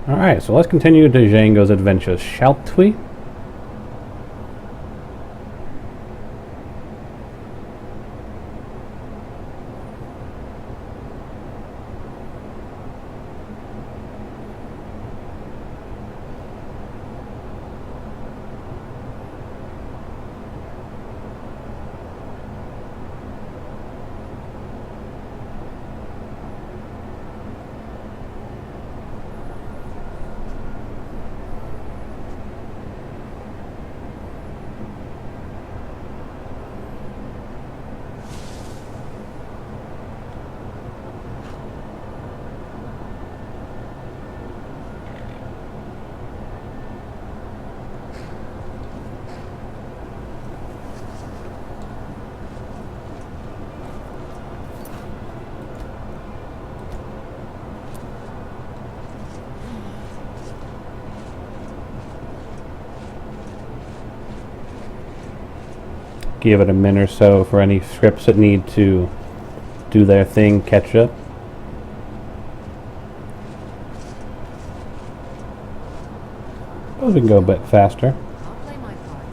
Alright, so let's continue Django's adventures, shall we? Give it a minute or so for any scripts that need to do their thing, catch up. Suppose we can go a bit faster. I'll play my part.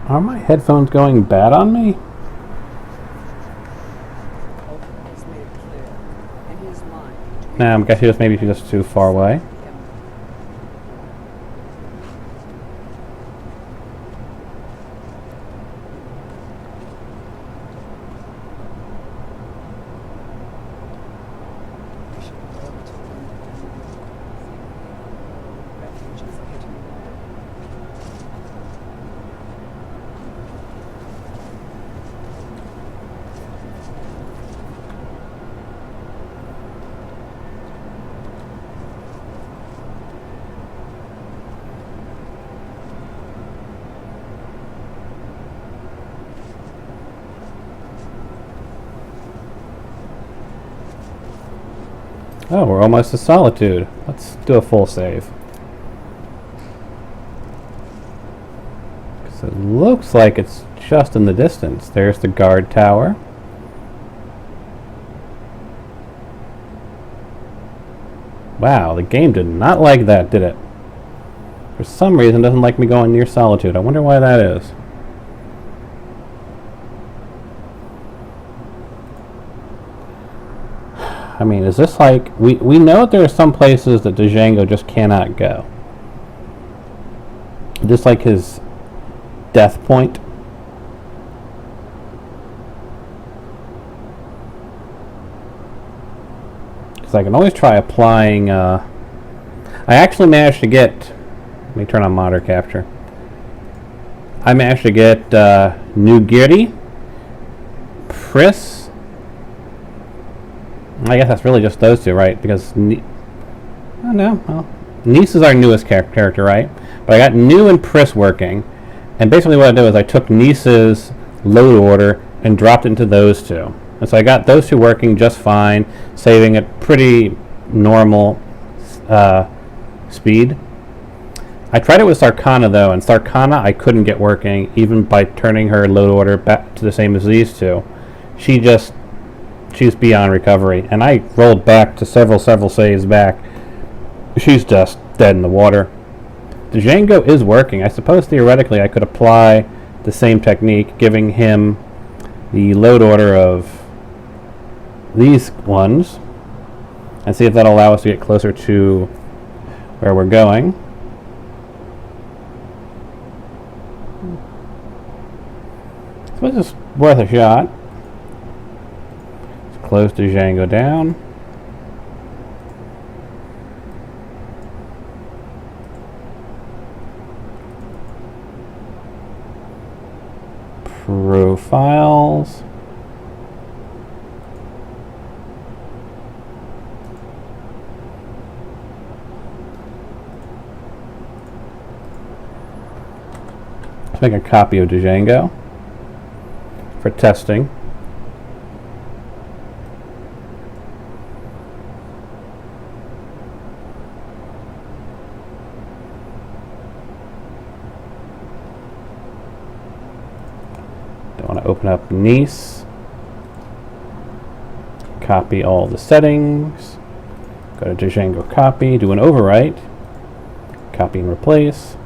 Are my headphones going bad on me? Has made it clear in his mind to Nah, I'm guessing maybe just too far away. Oh, we're almost to Solitude. Let's do a full save. 'Cause it looks like it's just in the distance. There's the guard tower. Wow, the game did not like that, did it? For some reason, it doesn't like me going near Solitude. I wonder why that is. I mean, is this like... We know that there are some places that Django just cannot go. Just like his death point. Because I can always try applying... I actually managed to get... Let me turn on monitor capture. I managed to get Nugiri, Pris... I guess that's really just those two, right? Because... oh, no. Well, Nice is our newest character, right? But I got New and Pris working. And basically what I did was I took Nice's load order and dropped it into those two. And so I got those two working just fine, saving at pretty normal speed. I tried it with Sarkana, though, and Sarkana I couldn't get working, even by turning her load order back to the same as these two. She's beyond recovery, and I rolled back to several saves back. She's just dead in the water. Django is working. I suppose theoretically I could apply the same technique, giving him the load order of these ones, and see if that'll allow us to get closer to where we're going. So it's just worth a shot. Let's close Django down. Profiles. Let's make a copy of Django for testing. want to open up Nice. Copy all the settings. Go to Django copy, do an overwrite. Copy and replace.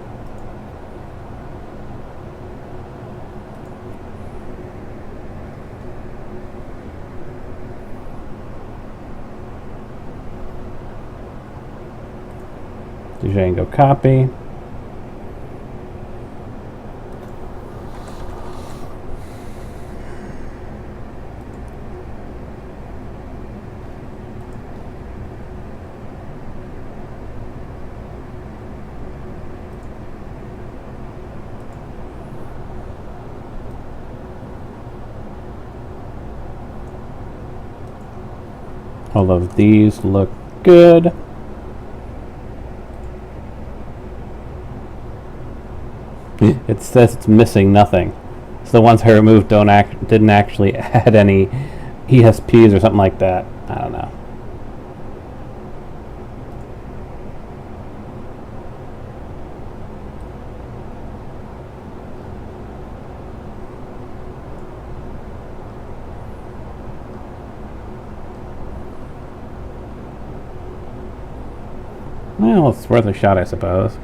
Django copy. All of these look good. It says it's missing nothing. So the ones I removed didn't actually add any ESPs or something like that. I don't know. Well, it's worth a shot, I suppose.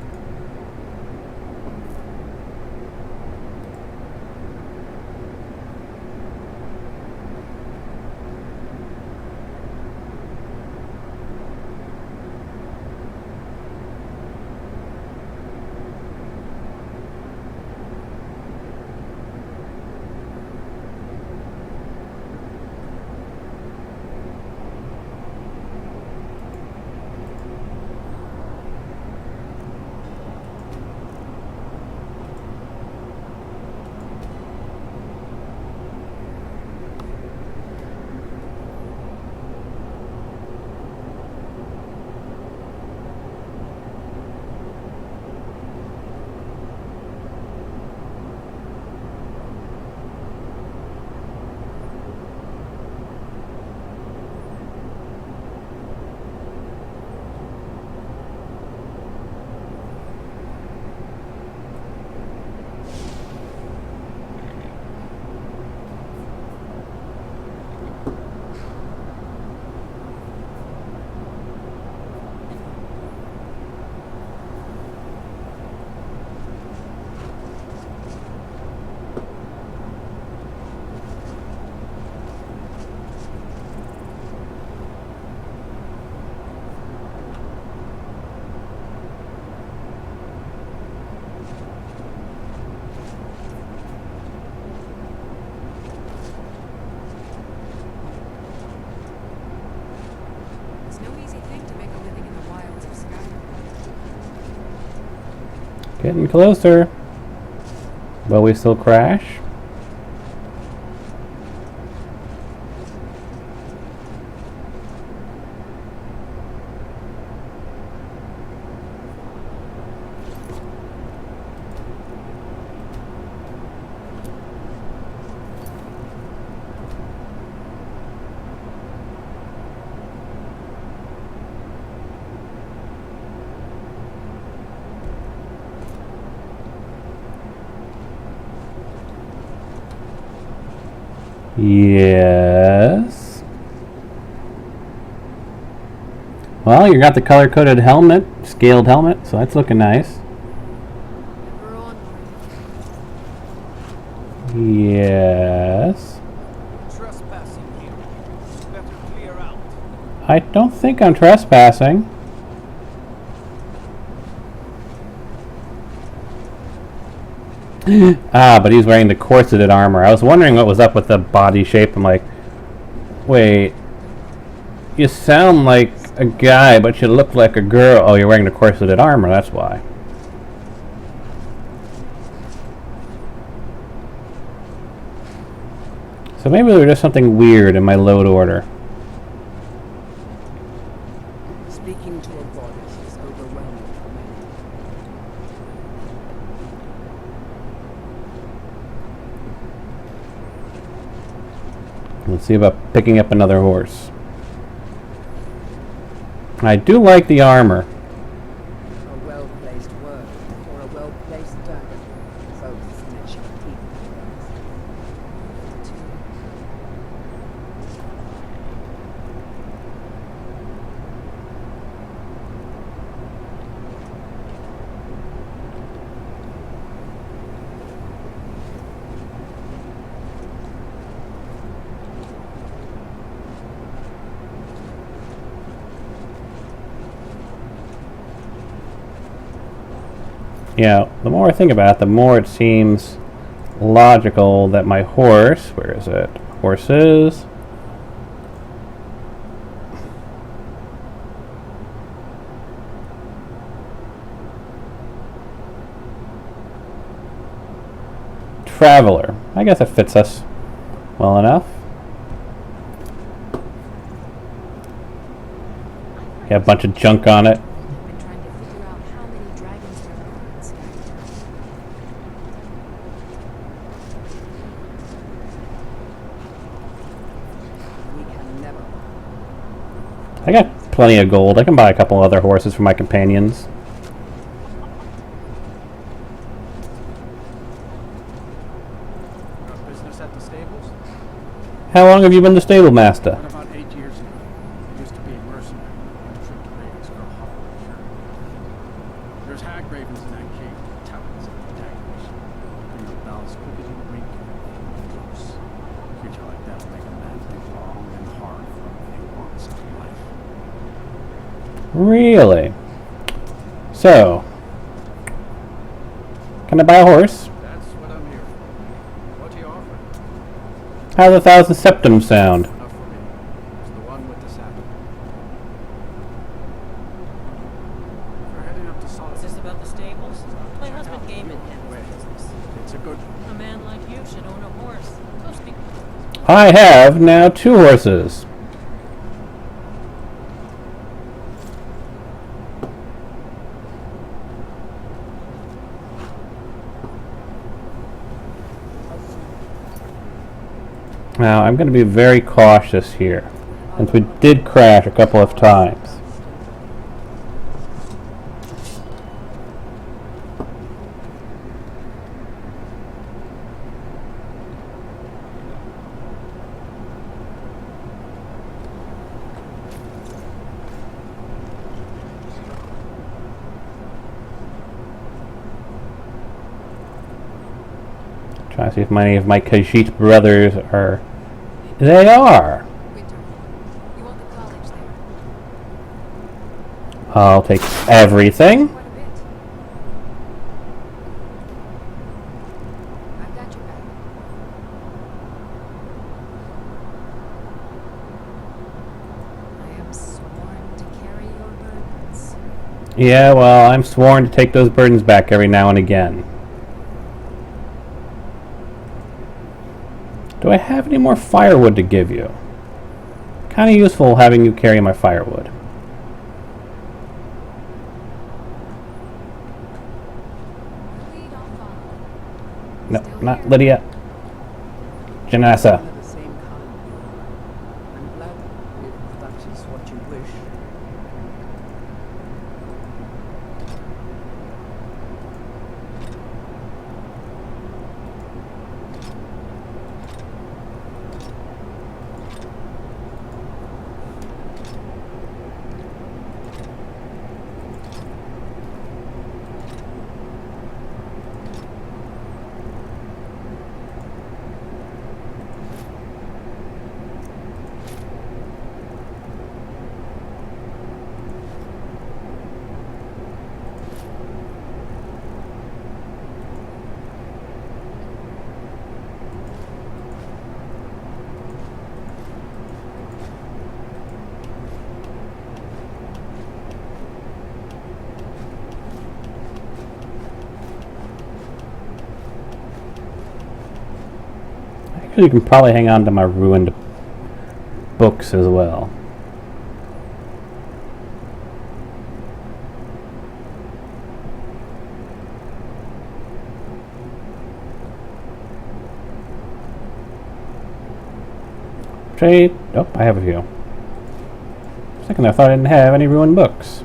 Getting closer. Will we still crash? Yes. Well, you got the color-coded helmet, scaled helmet, so that's looking nice. We're on. Yes. Trespassing here. Better clear out. I don't think I'm trespassing. Ah, but he's wearing the corseted armor. I was wondering what was up with the body shape. I'm like, wait, you sound like a guy, but you look like a girl. Oh, you're wearing the corseted armor, that's why. So maybe there was just something weird in my load order. Speaking to a goddess is overwhelming for me. Let's see about picking up another horse. I do like the armor. A well-placed word or a well-placed dagger. Both snatch your teeth. You know, the more I think about it, the more it seems logical that my horse, where is it? Horses. Traveler. I guess it fits us well enough. Yeah, a bunch of junk on it. I've been trying to figure out how many dragons there are in Skyrim. We can never. I got plenty of gold. I can buy a couple other horses for my companions. Got business at the stables? How long have you been the stable master? What about 8 years ago? I used to be a mercenary on a trip to Ravenscroft Hollow, sure. There's hag ravens in that cave, talons and daggers. Bring them about as quick as you wink and close. A creature like that will make a man think long and hard for what he wants out of life. Really? So, can I buy a horse? That's what I'm here for. What do you offer? How's 1,000 septums sound? Enough for me. It's the one with the saddle. We're heading up to Solid. Is this about the stables? My husband Gaiman handles Wait. the business. It's a good A man like you should own a horse. Go speak. I have now 2 horses. Now, I'm going to be very cautious here, since we did crash a couple of times. Trying to see if any of my Khajiit brothers are... They are! Winter, you want the college there? I'll take everything. Quite a bit. I've got your back. I am sworn to carry your burdens. Yeah, well, I'm sworn to take those burdens back every now and again. Do I have any more firewood to give you? Kind of useful having you carry my firewood. Lead, I'll follow. No, Still not here? Lydia. Janessa. One of the same kind. I'm glad if that is what you wish. Actually, you can probably hang on to my ruined books as well. Trade. Oh, I have a few. For a second, I thought I didn't have any ruined books.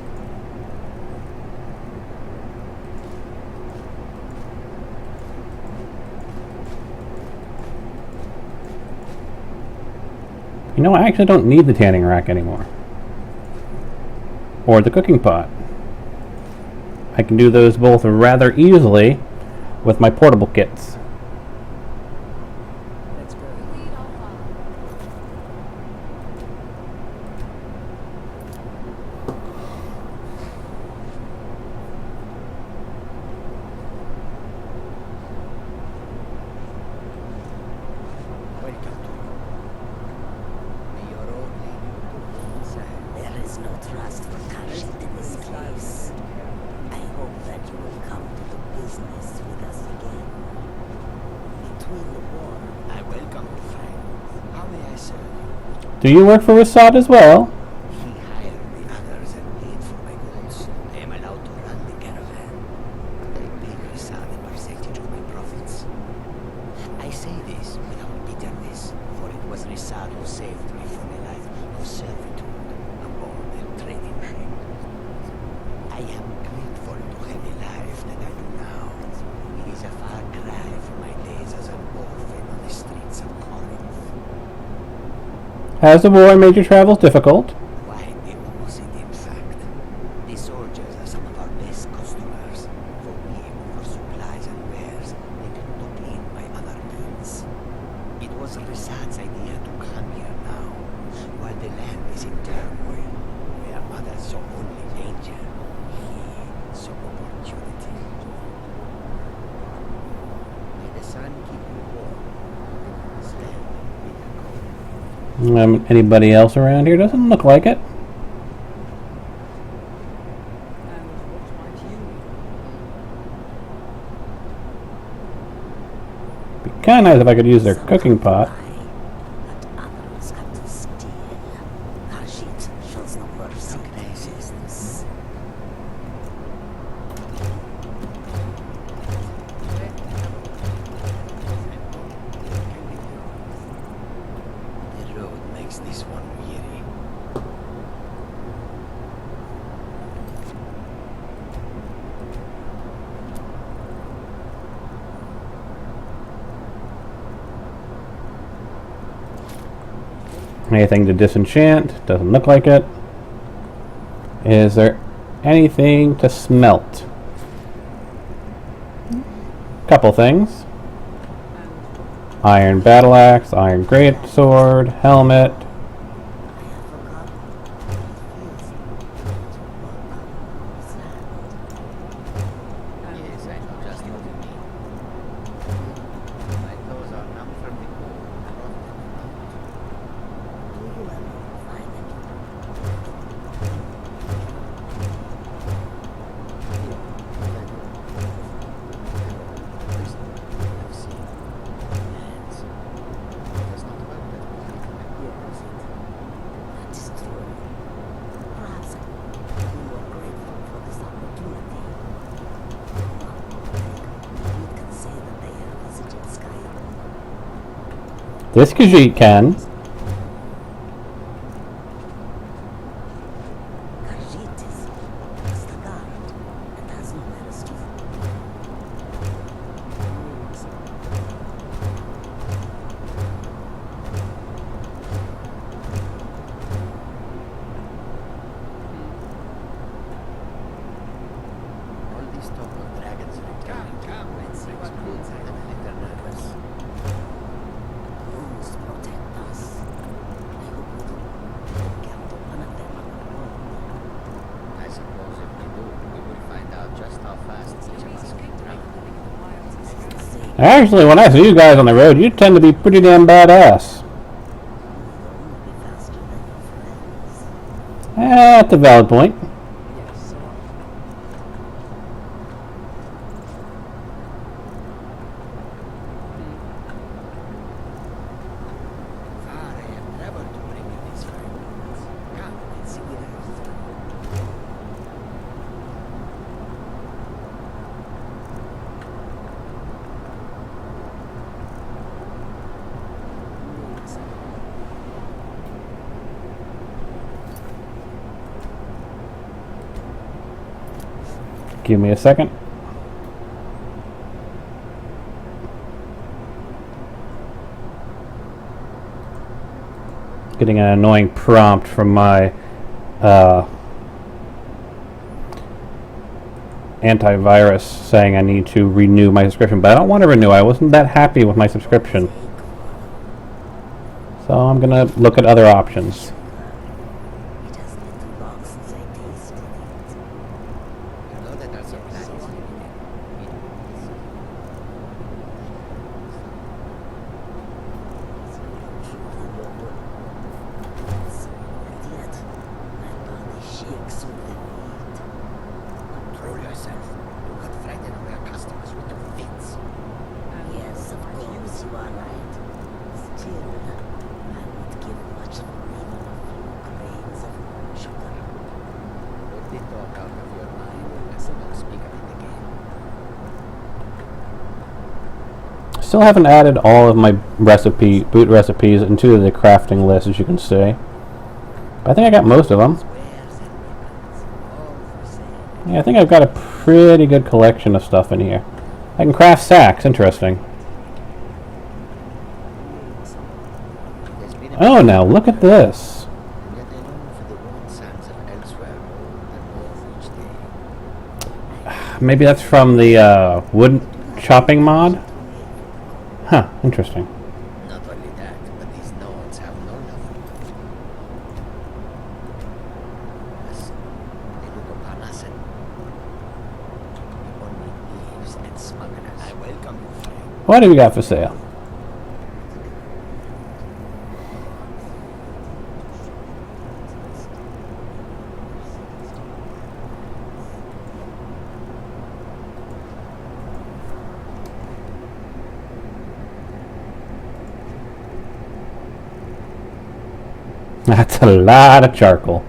You know, I actually don't need the tanning rack anymore. Or the cooking pot. I can do those both rather easily with my portable kits. Let's go. Lead, I'll follow. between the war. I welcome you, friend. How may I serve you? Do you work for Rasad as well? He hired the others and paid for my goods. I am allowed to run the caravan. I paid Risad a percentage of my profits. I say this without bitterness, for it was Risad who saved me from a life of servitude aboard a trading ship. I am grateful to have a life that I do now. It is a far cry from my days as an orphan on the streets of Corinth. Has the war made your travels difficult? Quite the opposite, in fact. The soldiers are some of our best customers. For me, for supplies and wares, they can look in my other needs. It was Risad's idea to come here now, while the land is in turmoil, where others saw only danger, he saw opportunity. May the sun keep you warm. Stand with the cold. Anybody else around here? Doesn't look like it. And what might you Be kind of nice if I could use their cooking pot. But others have to steal. Khajiit shows no mercy to business. The road makes this one weary. Anything to disenchant? Doesn't look like it. Is there anything to smelt? Couple things. Iron battle axe, iron greatsword, helmet. I have forgotten. It feels to walk on this land. Yes, I know just what you mean. My toes are numb from the cold and often Do you ever find it? I've seen hands. That's not about that. That is true. Perhaps you are grateful for this opportunity. You can say that they have visited Skyrim. This Khajiit can. Khajiit is the guard and has nowhere else to go. All this talk of dragons returning to the makes me a little nervous. Runes protect us. I hope we don't get one of them on the road. I suppose if we do, we will find out just how fast each of us can travel. That's the same. Actually, when I see you guys on the road, you tend to be pretty damn badass. We'll only be faster than your friends. That's a valid point. Yes, so Far I have traveled to bring you these fragments. Come and see them. Give me a second. Getting an annoying prompt from my antivirus saying I need to renew my subscription, but I don't want to renew. I wasn't that happy with my subscription. So I'm going to look at other options. It has been too long since I tasted it. You know that our supply is limited. And yet, my body shakes with the need. Control yourself. Do not frighten our customers with your fits. Yes, of course. Still haven't added all of my boot recipes into the crafting list, as you can see. But I think I got most of them. Yeah, I think I've got a pretty good collection of stuff in here. I can craft sacks. Interesting. Oh, now look at this. Maybe that's from the wood chopping mod? Huh, interesting. Not only that, but these nodes have no love. Yes, they look upon us and only thieves and smugglers. I welcome you, friend. What do we got for sale? That's a lot of charcoal.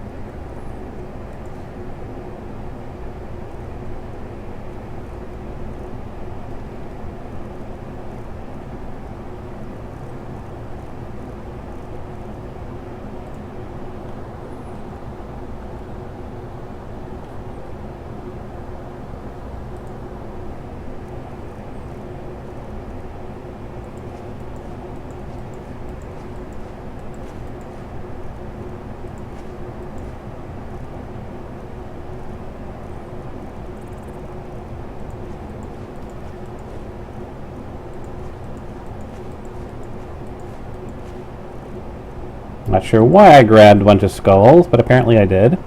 Not sure why I grabbed a bunch of skulls, but apparently I did.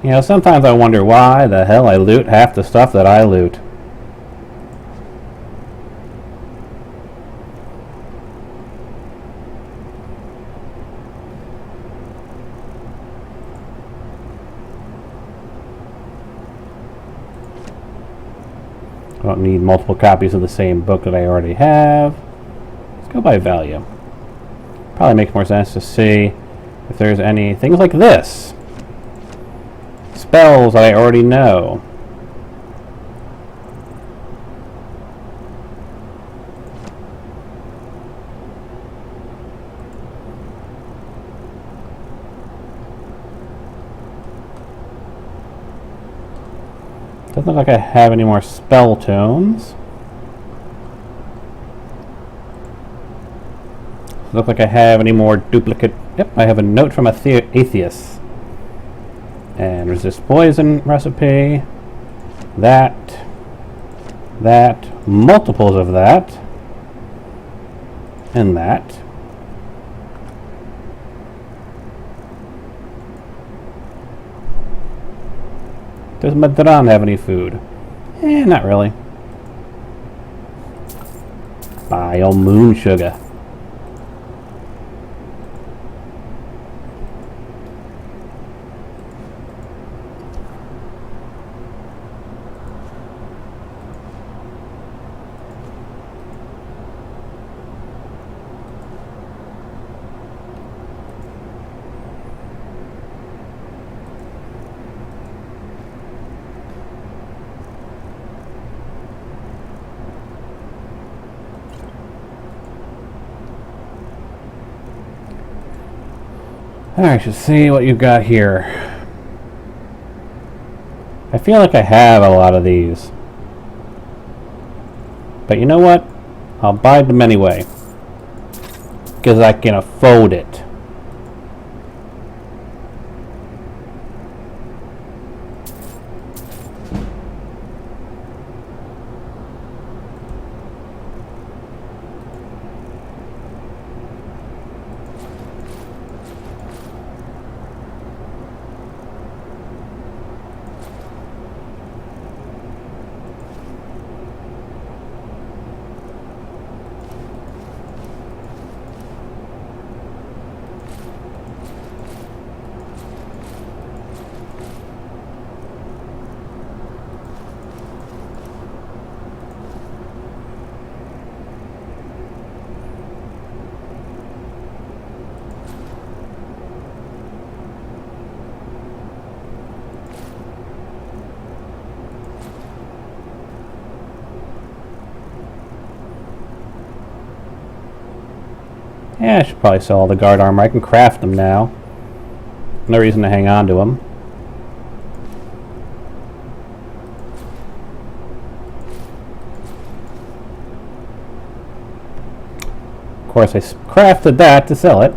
You know, sometimes I wonder why the hell I loot half the stuff that I loot. I don't need multiple copies of the same book that I already have. Let's go by value. Probably makes more sense to see if there's any things like this. Spells that I already know. Doesn't look like I have any more spell tomes. Doesn't look like I have any more duplicate. Yep, I have a note from Atheist. And resist poison recipe. That. Multiples of that. And that. Does Madran have any food? Not really. Bile moon sugar. Alright, let's see what you've got here. I feel like I have a lot of these. But you know what? I'll buy them anyway. Because I can afford it. Yeah, I should probably sell all the guard armor. I can craft them now. No reason to hang on to them. Of course, I crafted that to sell it.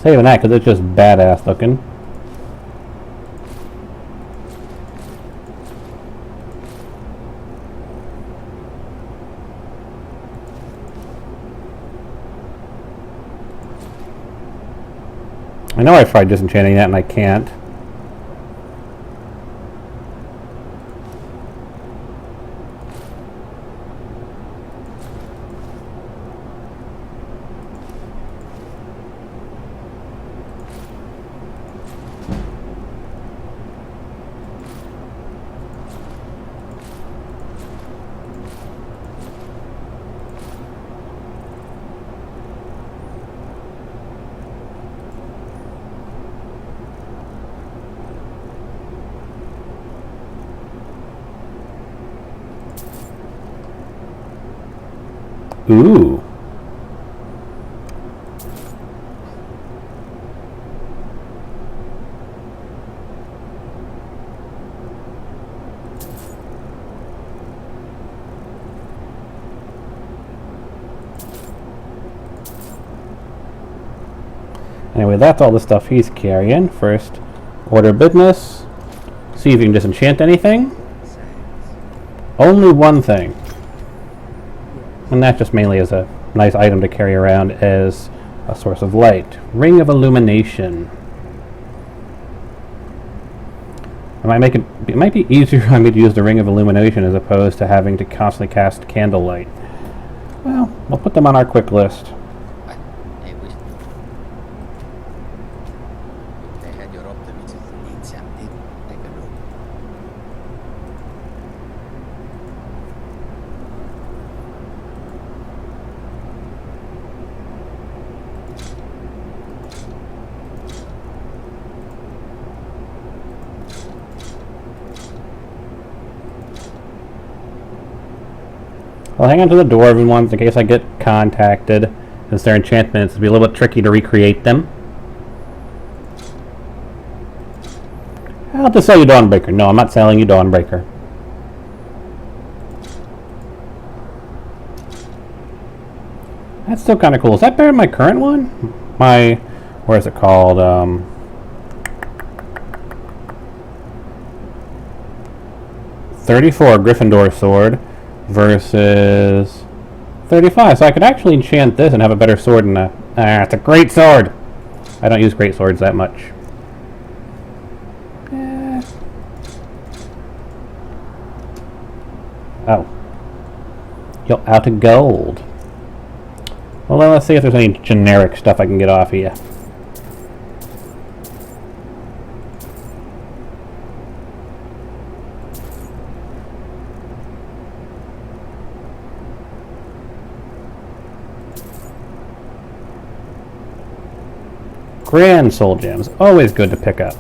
Saving that because it's just badass looking. I know I tried disenchanting that and I can't. Ooh. Anyway, that's all the stuff he's carrying. First, order business. See if you can disenchant anything. Only one thing. And that just mainly is a nice item to carry around as a source of light. Ring of Illumination. It might be easier for me to use the Ring of Illumination as opposed to having to constantly cast Candlelight. Well, we'll put them on our quick list. I wish they had your optimism in something like a room. I'll hang on to the dwarven ones in case I get contacted, since their enchantments will be a little bit tricky to recreate them. I'll just sell you Dawnbreaker. No, I'm not selling you Dawnbreaker. That's still kind of cool. Is that better than my current one? My, where is it called? 34 Gryffindor sword versus 35. So I could actually enchant this and have a better sword than a... it's a great sword! I don't use great swords that much. Oh. You're out of gold. Well, then let's see if there's any generic stuff I can get off here. Grand Soul Gems, always good to pick up.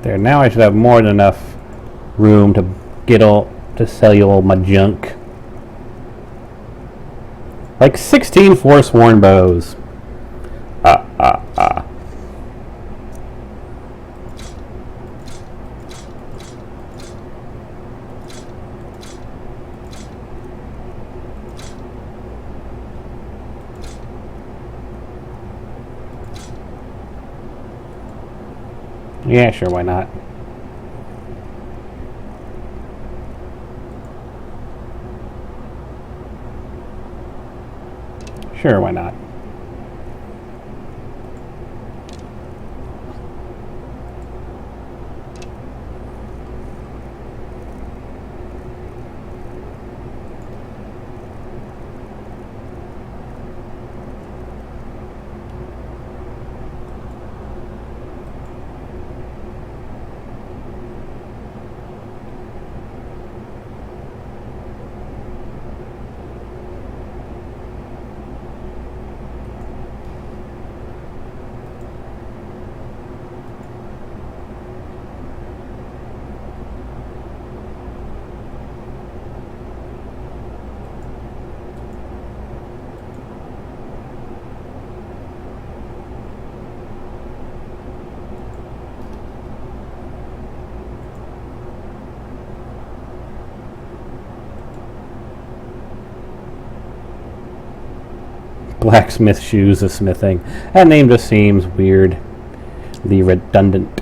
There, now I should have more than enough room to sell you all my junk. Like 16 Forsworn bows. Yeah, sure, why not? Sure, why not? Blacksmith shoes of smithing. That name just seems weirdly redundant.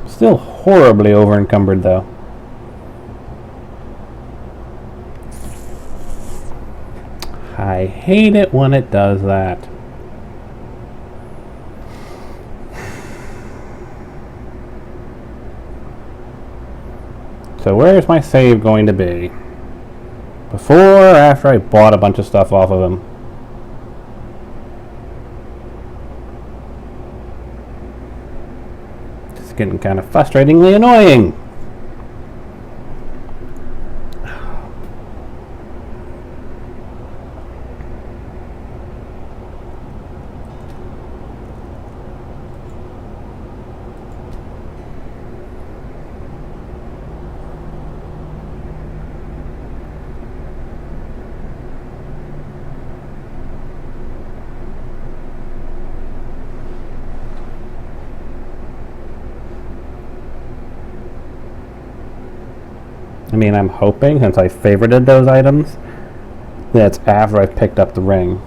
Still horribly over encumbered though. I hate it when it does that. So where's my save going to be? Before or after I bought a bunch of stuff off of him? It's getting kind of frustratingly annoying. I mean, I'm hoping, since I favorited those items, that's after I picked up the ring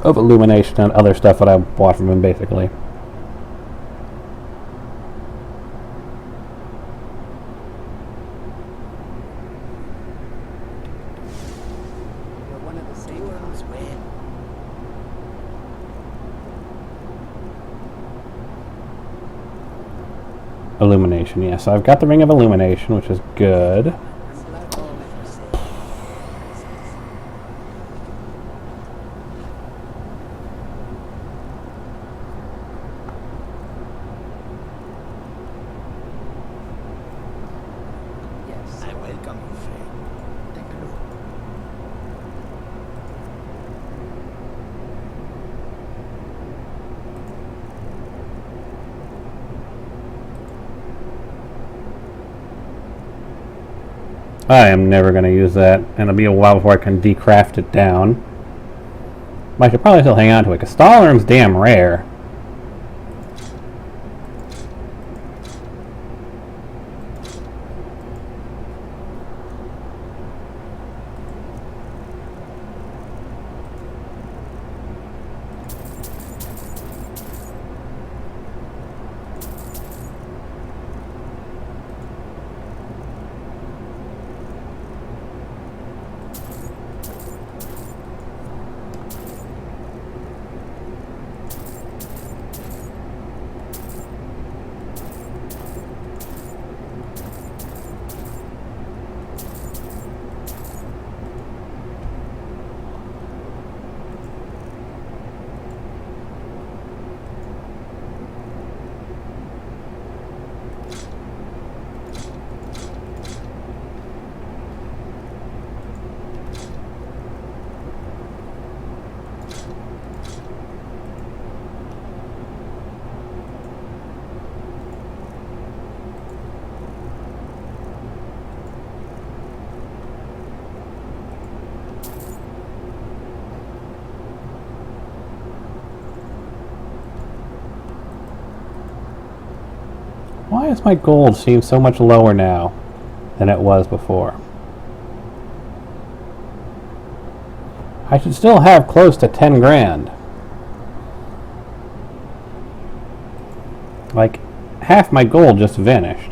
of illumination and other stuff that I bought from him, basically. You're one of the same ones. Illumination, yes. So I've got the ring of illumination, which is good. I'm glad all of you said. Yes. I welcome you, friend. Take a look. I am never going to use that, and it'll be a while before I can decraft it down. But I should probably still hang on to it, because Stahlhelm's damn rare. Why does my gold seem so much lower now than it was before? I should still have close to 10 grand. Like, half my gold just vanished.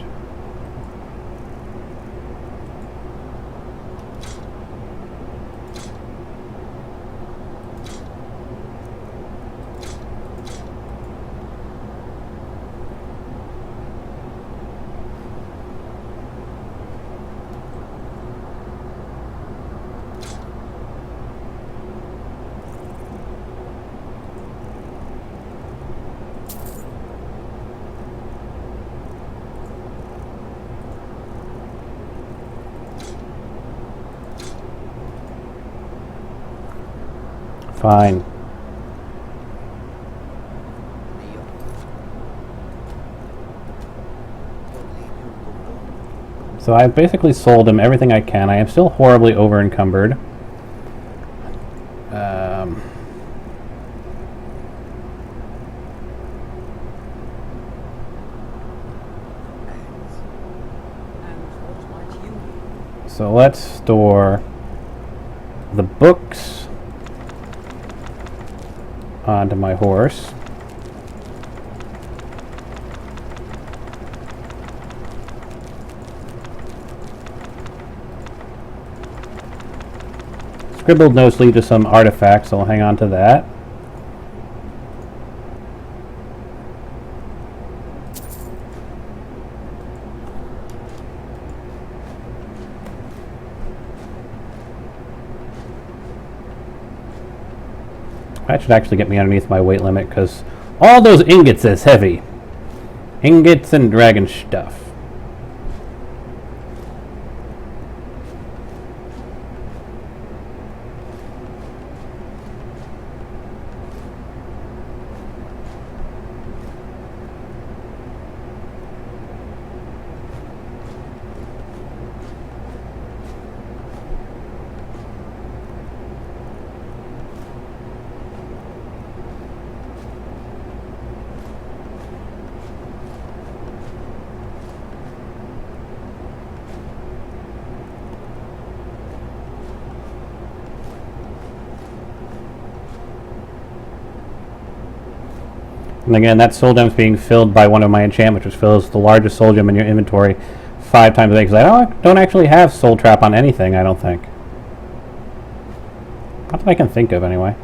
Fine. So I've basically sold him everything I can. I am still horribly over encumbered. So let's store the books onto my horse. Scribbled notes lead to some artifacts, so I'll hang on to that. That should actually get me underneath my weight limit, because all those ingots is heavy. Ingots and dragon stuff. And again, that soul gem is being filled by one of my enchantments, which fills the largest soul gem in your inventory 5 times a day. Because I don't actually have soul trap on anything, I don't think. Not that I can think of, anyway.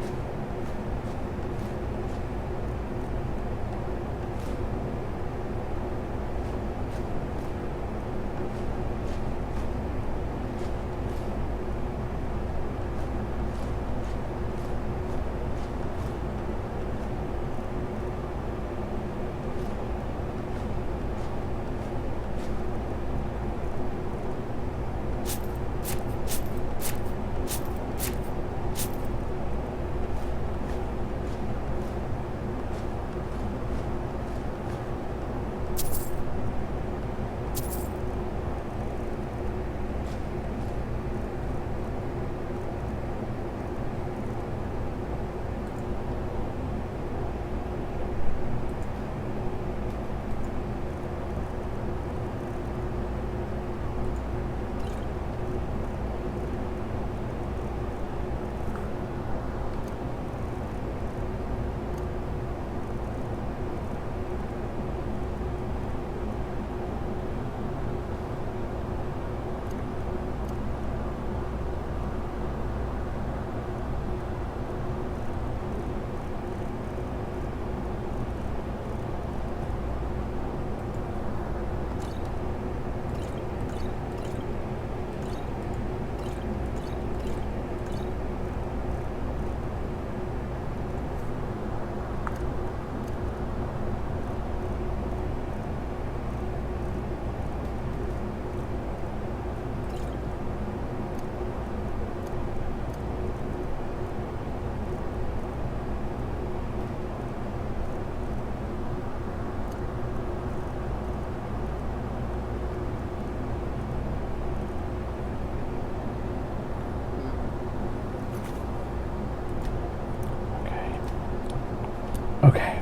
Okay.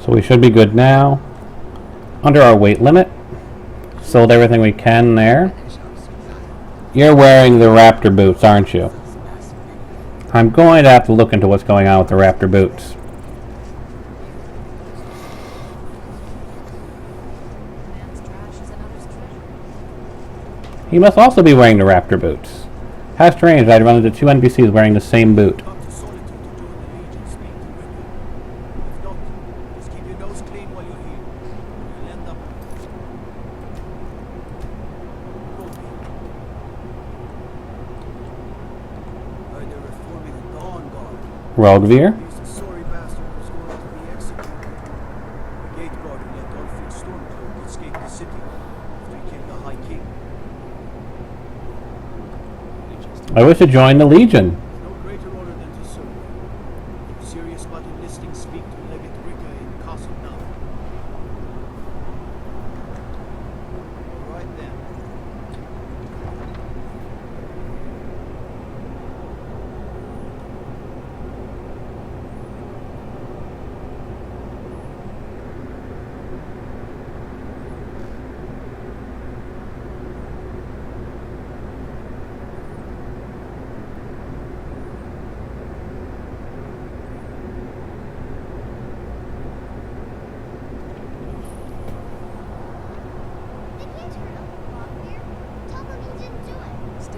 So we should be good now. Under our weight limit. Sold everything we can there. You're wearing the raptor boots, aren't you? I'm going to have to look into what's going on with the raptor boots. Man's trash is another's treasure. He must also be wearing the raptor boots. How strange, I'd run into 2 NPCs wearing the same boot. Come to Solitude to join the Legion, speak to women. If not, just keep your nose clean while you're here. You'll end up... Heard they're reforming the Dawn Guard. Rogvir? He's a sorry bastard who's going to be executed. The gate guard who let Dolphin Stormcloak escape the city after he killed the High King. I wish to join the Legion. No greater honor than to serve. If you're serious about enlisting, speak to Legate Ricca in Castle now. Right then.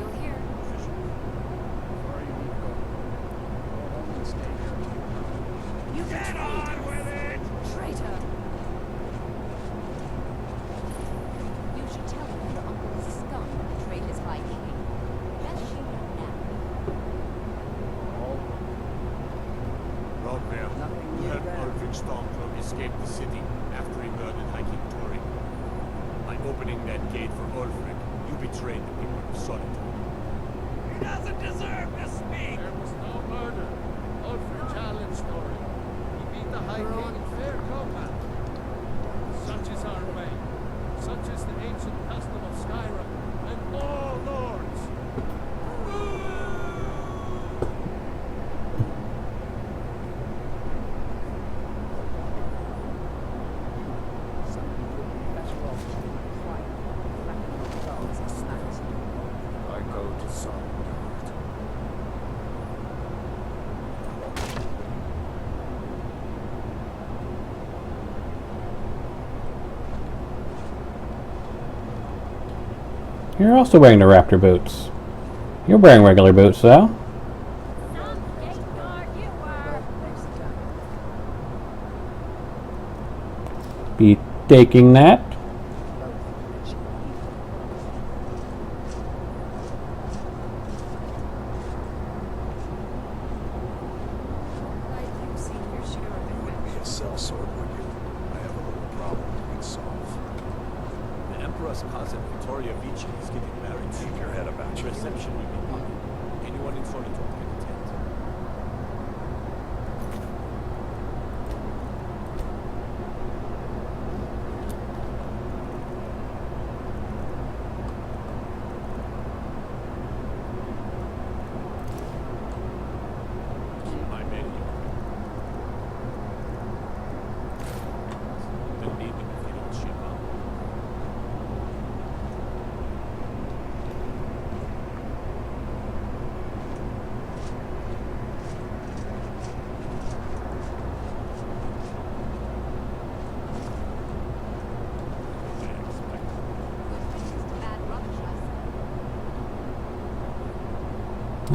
Still here. Sorry, you need to go. Go home and stay here. You get on with it! Traitor! You should tell him your uncle's scum betrayed his high king. Best you know now. Rodmere, Nothing you new helped there. Ulfric Stormcloak escape the city after he murdered High King Tori. By opening that gate for Ulfric, you betrayed the people of Solitude. He doesn't deserve to speak! There was no murder. Ulfric challenged Tori. He beat the High King in fair combat. Such is our way. Such is the ancient custom of Skyrim and all lords. Some people would be better off keeping quiet, cracking their skulls and snacks. I go to Solitude. You're also wearing the raptor boots. You're wearing regular boots, though. Some gate guard you were! There's the jack. Be taking that. Both rich and evil. Like you've seen your share of adventure. Sellsword, would you? I have a little problem we'd solve. The Emperor's cousin, Vittoria Vici, is getting married. Keep your head about The you. reception will be public. Anyone in Solitude can attend. Keep my menu. They'll need them if they don't ship up. Bad rubbish,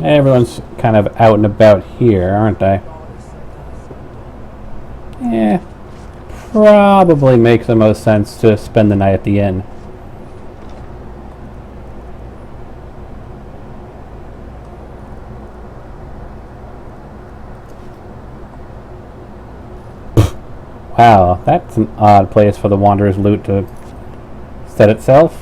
I Everyone's kind of out and about here, aren't they? Yeah. Probably makes the most sense to spend the night at the inn. Wow, that's an odd place for the Wanderer's loot to set itself.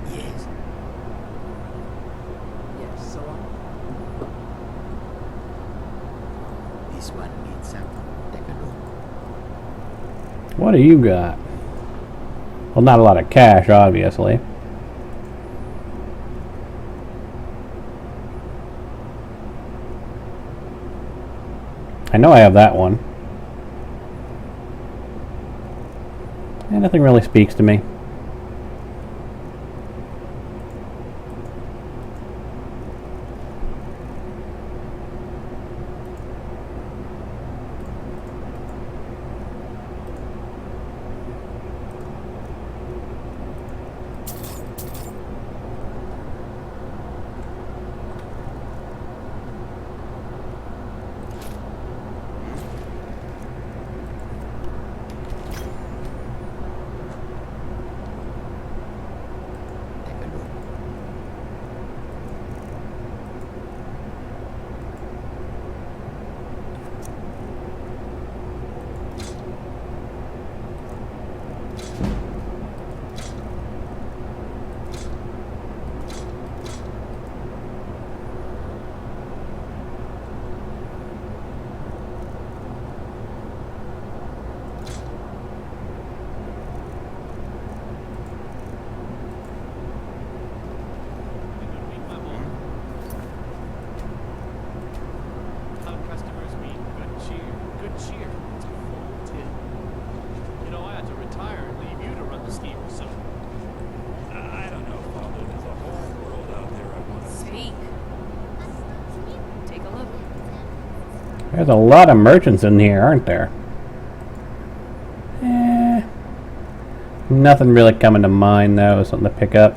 Yes. Yes, so on. This one needs some. Take a look. What do you got? Well, not a lot of cash, obviously. I know I have that one. And nothing really speaks to me. There's a lot of merchants in here, aren't there? Nothing really coming to mind, though. Something to pick up.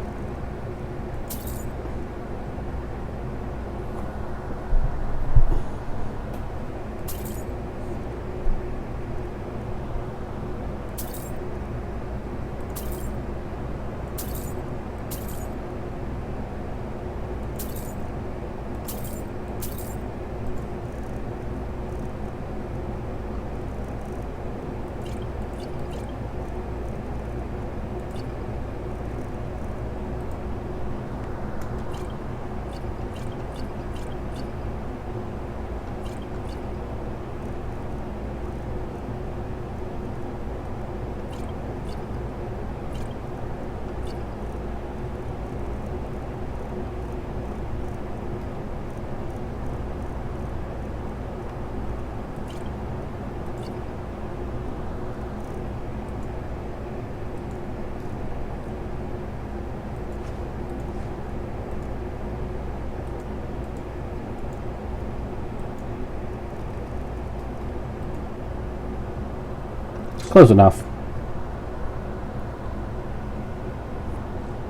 Close enough.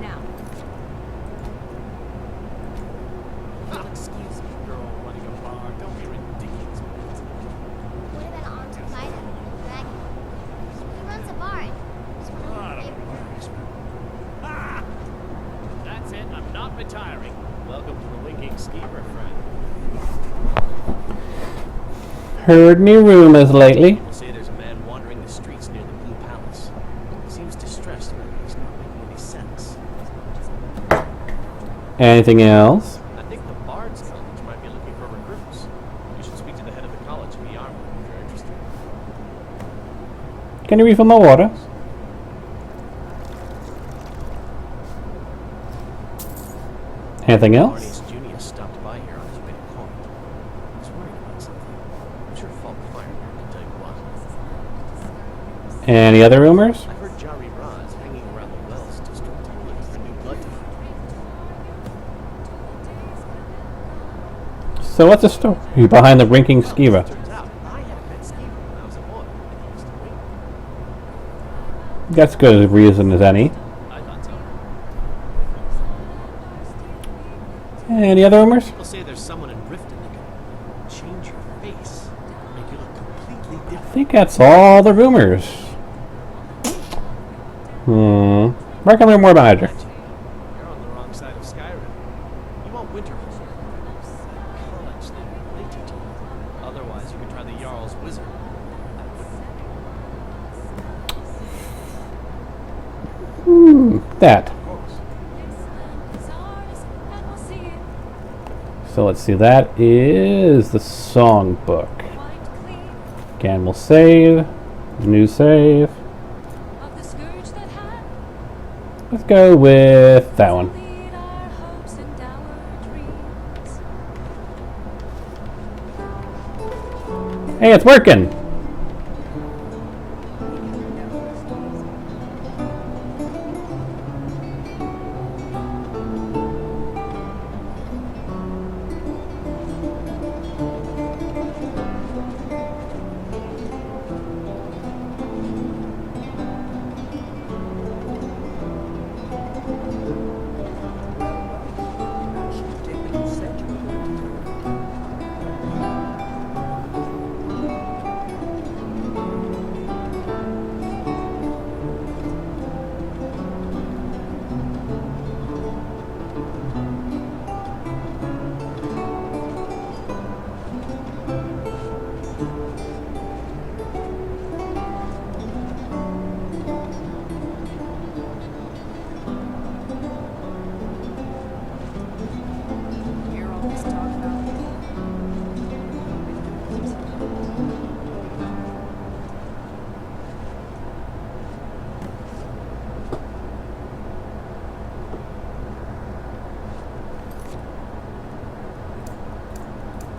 Now, Excuse me, girl running a bar. Don't be ridiculous. What about Arms of Fire? Dragon. He runs a bar. It's one of my favorite. Ah! That's it. I'm not retiring. Welcome to the Linking Schemer, friend. Heard me rumors lately. People say there's a man wandering the streets near the Blue Palace. He seems distressed, but he's not making any sense. Anything else? I think the Bard's College might be looking for recruits. You should speak to the head of the college in the army if you're interested. Can you refill my water? Anything else? Marnius Junius stopped by here on his way to court. He's worried about something. I'm sure Falk Firebird can tell you what. Any other rumors? I heard Jari Ra is hanging around the Wells district looking for new blood to fight. So what's the story behind the Rinking Skiva? Turns out, I had met Skiva when I was a boy, and he used to wing. That's good a reason as any. I thought so. Any other rumors? People say there's someone in Riften that can change your face, make you look completely I different. think that's all the rumors. Where can I learn more about Magic? You're on the wrong side of Skyrim. You want Winterhold. College thing they teach you. Otherwise, you could try the Jarl's Wizard. That. Of course. So let's see, that is the songbook. Again, we'll save. New save. Of the scourge that had Let's go with that one. lead our hopes and our dreams. Hey, it's working! Hear all this talk about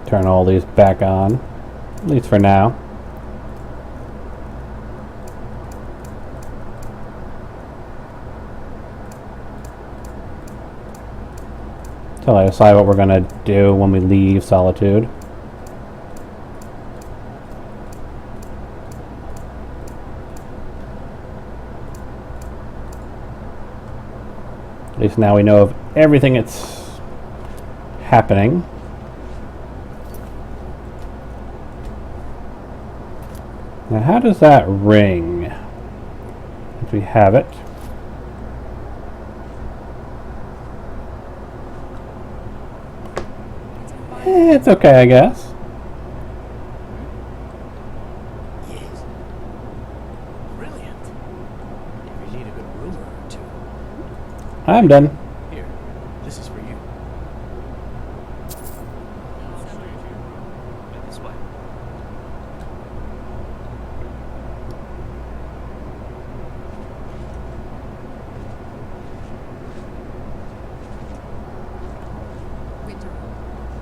Turn all these back on, at least for now. Till I decide what we're gonna do when we leave Solitude. At least now we know of everything that's happening. Now, how does that ring? If we have it. It's okay, I guess. Yes. Brilliant. If you need a good rumor or two. I'm done. Here, this is for you. Right this way. Winterhold.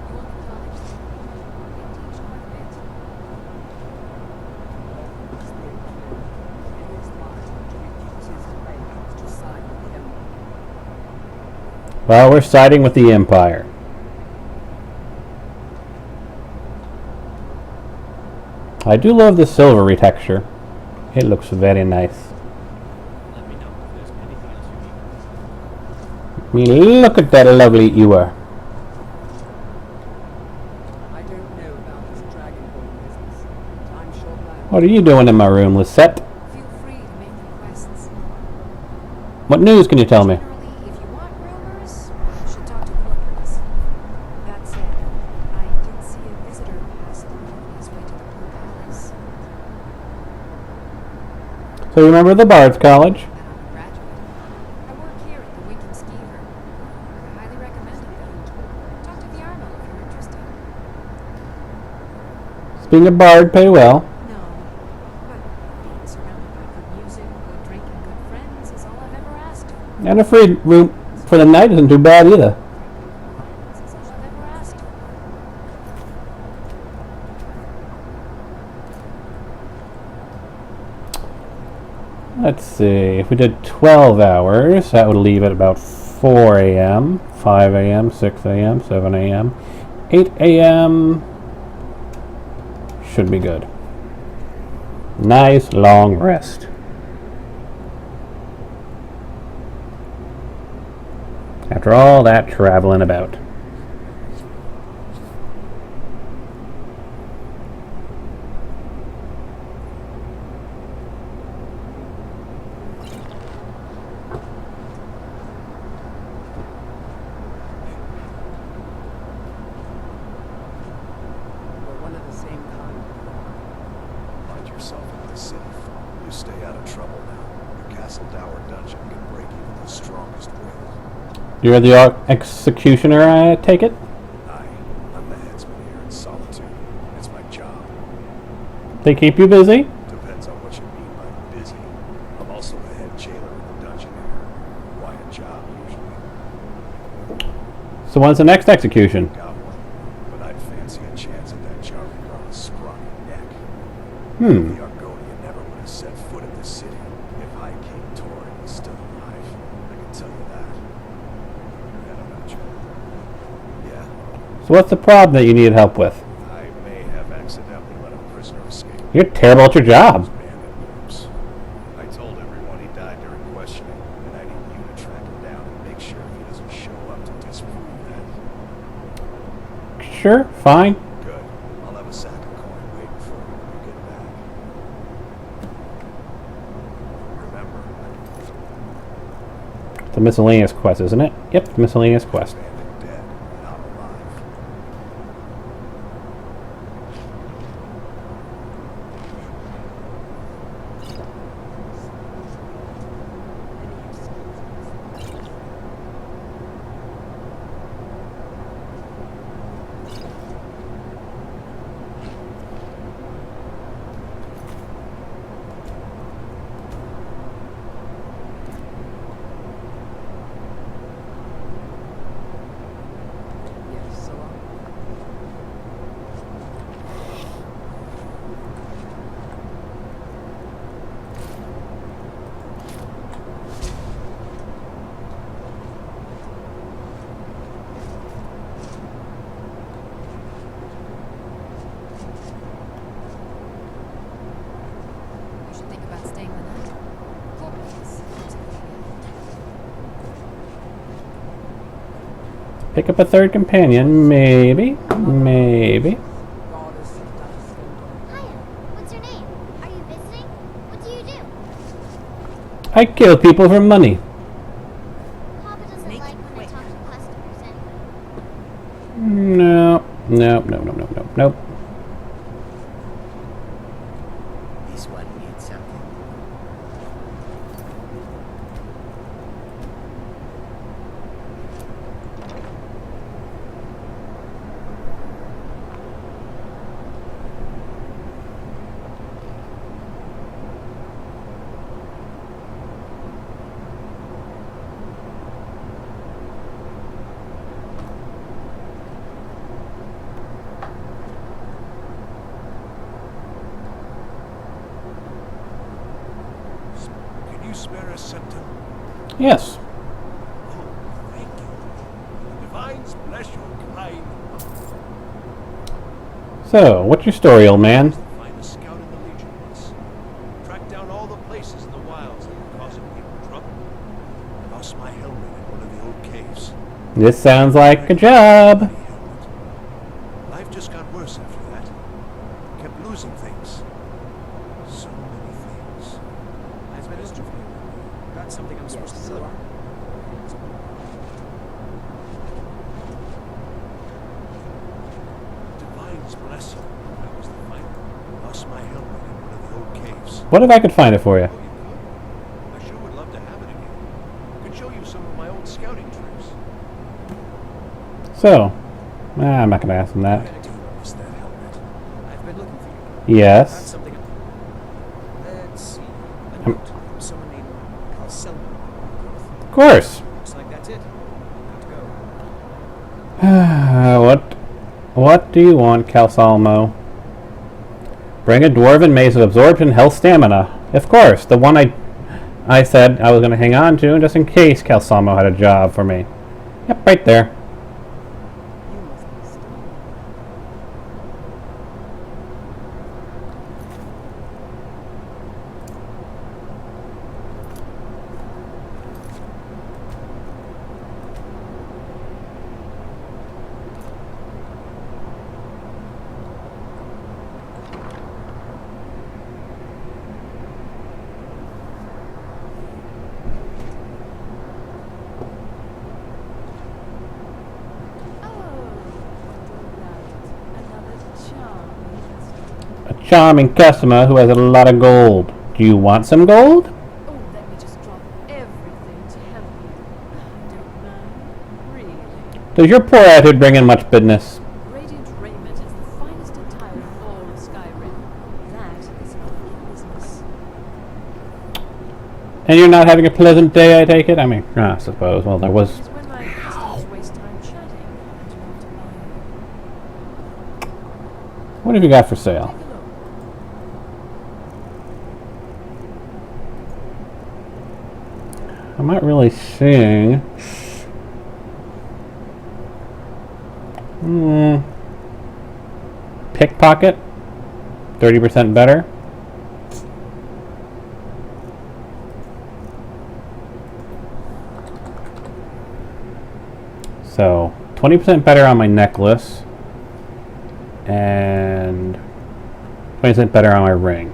You want the college? They teach quite a bit. It's very clear. It is mine to refuse his claims to side with the Empire. Well, we're siding with the Empire. I do love the silvery texture. It looks very nice. Let me know if there's anything else you need. I mean, look at that lovely ewer. I don't know about this Dragonborn business, but I'm sure glad. What are you doing in my room, Lisette? Feel free to make requests. What news can you tell me? Generally, if you want rumors, you should talk to corporals. That said, I did see a visitor pass through on his way to the Blue Palace. So you remember the Bard's College? And I'm a graduate. I work here at the Winkin Skeever. I highly recommend it, though. Talk to the Arno if you're interested. Being a bard pay well. No, but being surrounded by good music, good drink, and good friends is all I've ever asked for. And a free room for the night isn't too bad either. This is all I've ever asked for. Let's see, if we did 12 hours, that would leave at about 4 a.m., 5 a.m., 6 a.m., 7 a.m., 8 a.m. Should be good. Nice long rest. After all that traveling about. We're one of the same kind. Find yourself in the city. You stay out of trouble now. The Castle Dower dungeon can break even the strongest will. You're the executioner, I take it? I'm the headsman here in Solitude. It's my job. They keep you busy? Depends on what you mean by busy. I'm also the head jailer in the dungeon here. Quiet job, usually. So when's the next execution? Got one. But I'd fancy a chance at that Jarvie Grana's scrawny neck. The Argonia never would have set foot in this city if High King Torin was still alive. I can tell you that. Forget about you. Yeah, So what's the problem that you need help with? I may have accidentally let a prisoner escape. You're terrible at your job. Bandit groups. I told everyone he died during questioning, and I need you to track him down and make sure he doesn't show up to disprove that. Sure, fine. Good. I'll have a sack of coin waiting for you when you get back. Remember, The miscellaneous quest, isn't it? Yep, the miscellaneous quest. bandit dead, not alive. Pick up a third companion, maybe. Maybe. Goddess of Duskendor. Hiya, what's your name? Are you visiting? What do you do? I kill people for money. Papa doesn't Make like it when I quick. talk to customers anyway. No. No, no, no, no, no, nope. This one needs something. Can you spare a septum? Yes. Oh, thank you. The divines bless your kind. So, what's your story, old man? Find a scout in the Legion once. Track down all the places in the wilds that were causing people trouble. Lost my helmet in one of the old caves. This sounds like a job. Bloody helmet. Life just got worse after that. Kept losing things. So many things. Nice minister. Got something I'm supposed to deliver. Divine's blessing. That was the fight. Lost my helmet in one of the old caves. What if I could find it for you? Oh, you could? I sure would love to have it again. Could show you some of my old scouting trips. So, I'm not going to ask him that. I do miss that helmet. I've been looking for you. Got Yes. something. Let's see. A Um, note from someone named Calselma. Of course. Looks like that's it. Good to go. What do you want, Calsalmo? Bring a dwarven mace of absorption, health, stamina. Of course, the one I said I was going to hang on to, just in case Calsalmo had a job for me. Yep, right there. You must be stunned. A charming customer who has a lot of gold. Do you want some gold? Oh, let me just drop everything to help you. Don't mind, really. Does your poor attitude bring in much business? Radiant Raiment has the finest attire in all of Skyrim. That is none of your business. And you're not having a pleasant day, I take it? I mean, I suppose. Well, there was... It's when my customers waste time chatting and not buying. What have you got for sale? Take a look. I'm not really seeing... Pickpocket? 30% better? So, 20% better on my necklace. And 20% better on my ring.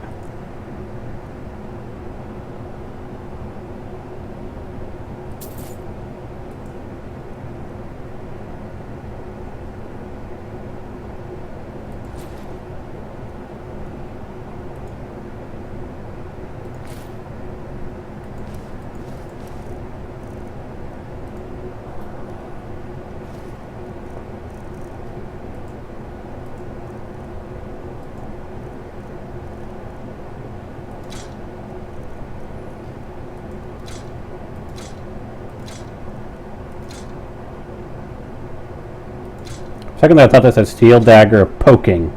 Second, I thought that said steel dagger poking.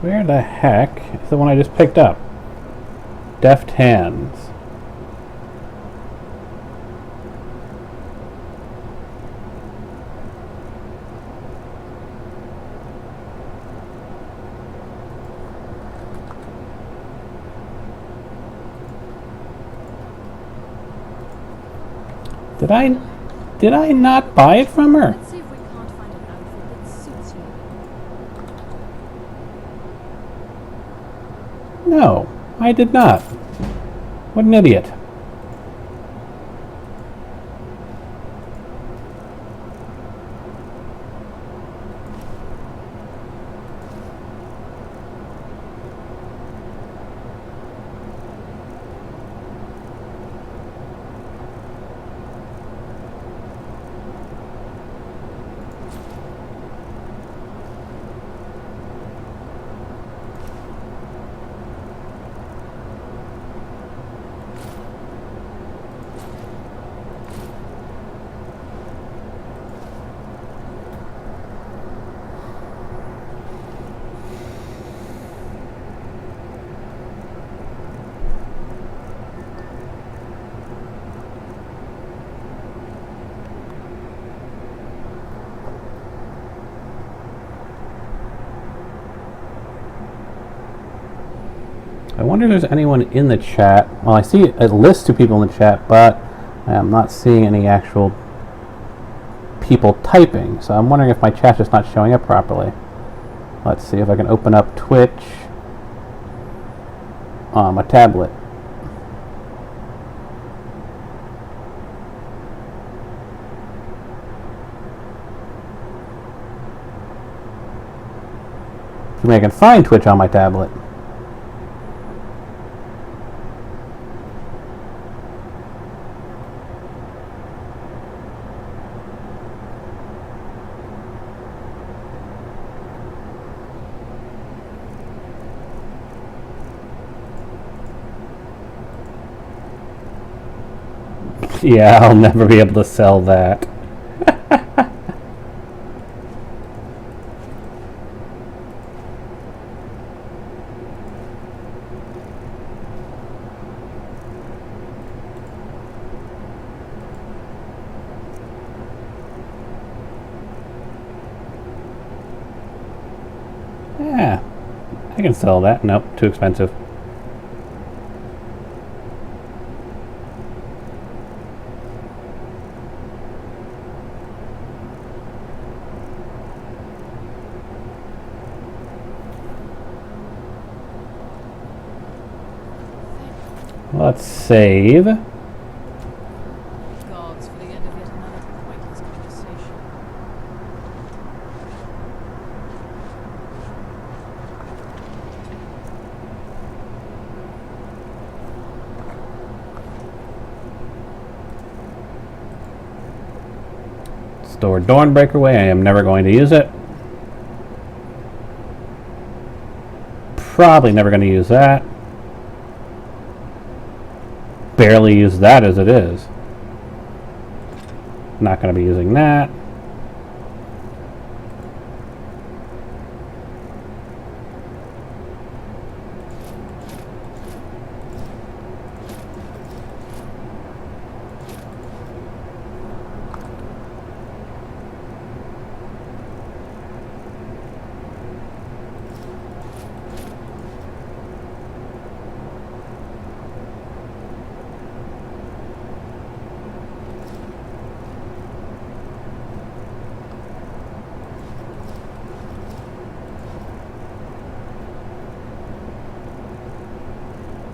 Where the heck is the one I just picked up? Deft Hands. Did I not buy it from her? Let's see if we can't find an outfit that suits you. No, I did not. What an idiot. I wonder if there's anyone in the chat. Well, I see a list of people in the chat, but I'm not seeing any actual people typing. So I'm wondering if my chat's just not showing up properly. Let's see if I can open up Twitch on my tablet. I mean, I can find Twitch on my tablet. Yeah, I'll never be able to sell that. Yeah, I can sell that. Nope, too expensive. Let's save. Gods, for the end of yet another pointless conversation. Store Dawnbreaker away. I am never going to use it. Probably never going to use that. Barely use that as it is. Not going to be using that.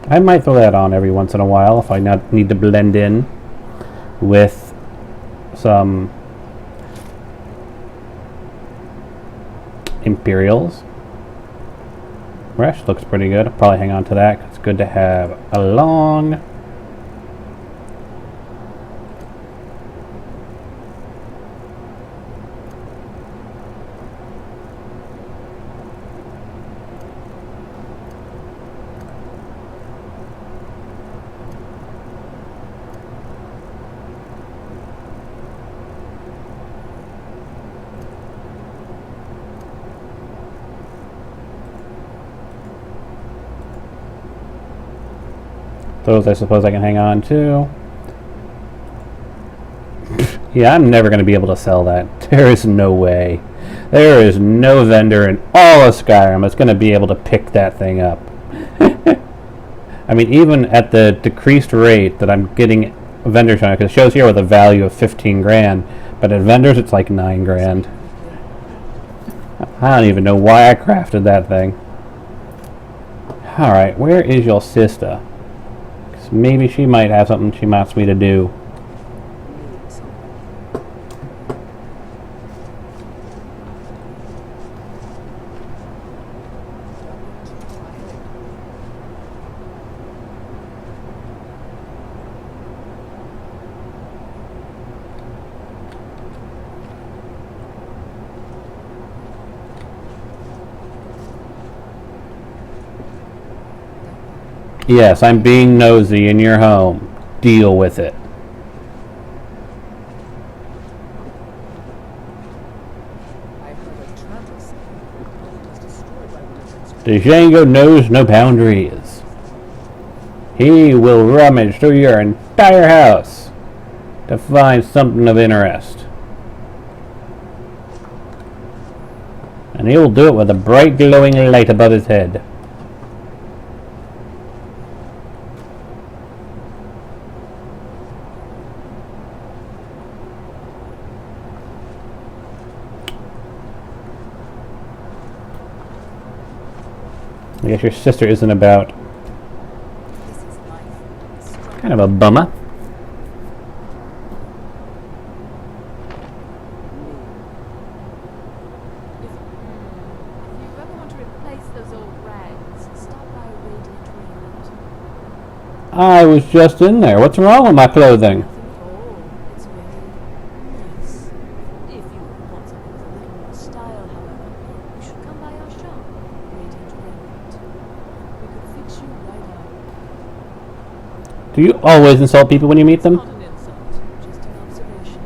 I might throw that on every once in a while if I not need to blend in with some Imperials. Resh looks pretty good. I'll probably hang on to that. It's good to have along. Those I suppose I can hang on to. Yeah, I'm never going to be able to sell that. There is no way. There is no vendor in all of Skyrim that's going to be able to pick that thing up. I mean, even at the decreased rate that I'm getting vendors on, because it shows here with a value of 15 grand, but at vendors it's like 9 grand. I don't even know why I crafted that thing. Alright, where is your sister? 'Cause maybe she might have something she wants me to do. Yes, I'm being nosy in your home. Deal with it. I've heard of Travis. It was destroyed by wizards. Django knows no boundaries. He will rummage through your entire house to find something of interest. And he will do it with a bright glowing light above his head. I guess your sister isn't about. This is life. Kind of a bummer. If you ever want to replace those old rags, stop by Radiant Raiment. I was just in there. What's wrong with my clothing? Nothing at all. It's very nice. If you want something with a little more style, however, you should come by our shop, Radiant Raiment. We could fix you right up. Do you always insult people when you meet them? Not an insult, just an observation.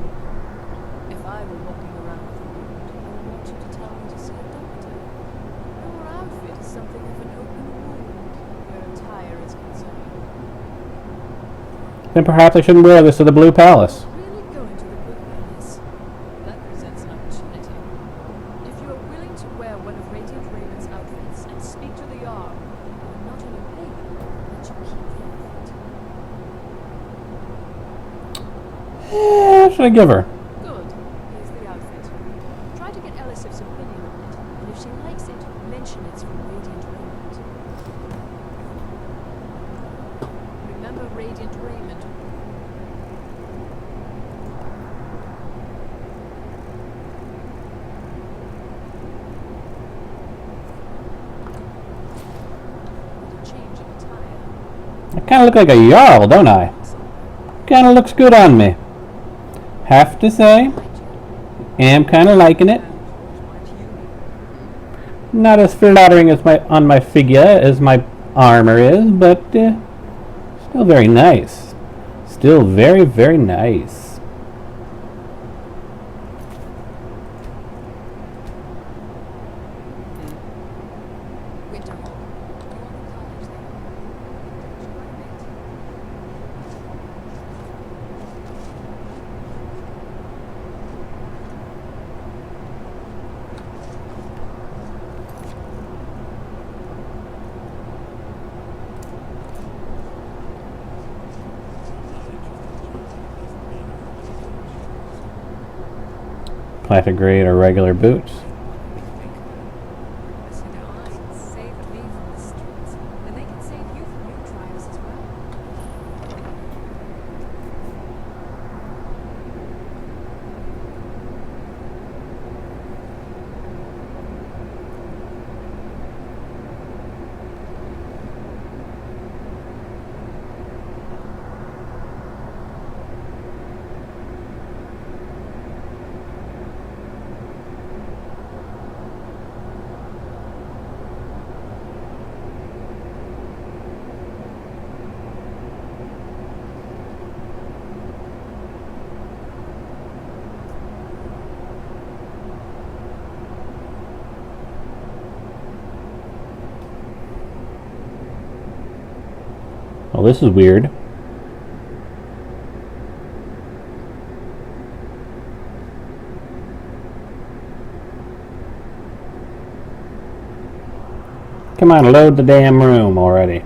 If I were walking around with a wound, I would want you to tell me to see a doctor. Your outfit is something of an open wound where attire is concerned. Then perhaps I shouldn't wear this to the Blue Palace. Really going to the Blue Palace? That presents an opportunity. If you are willing to wear one of Radiant Raven's outfits and speak to the Jarl, I will not only pay you, but you keep the outfit. What should I give her? Good. Here's the outfit. Try to get Elisif's opinion on it, and if she likes it, mention it's from Radiant Raiment. Remember Radiant Raiment. With a change of attire. I kind of look like a Jarl, don't I? Kind of looks good on me. Have to say, am kind of liking it. Not as flattering as on my figure as my armor is, but still very nice. Still very, very nice. Winterhold. You want the college there? Don't you like it? Plantigrade or regular boots. So now I saved me from the streets, and they can save you from your trials as well. this is weird. Come on, load the damn room already.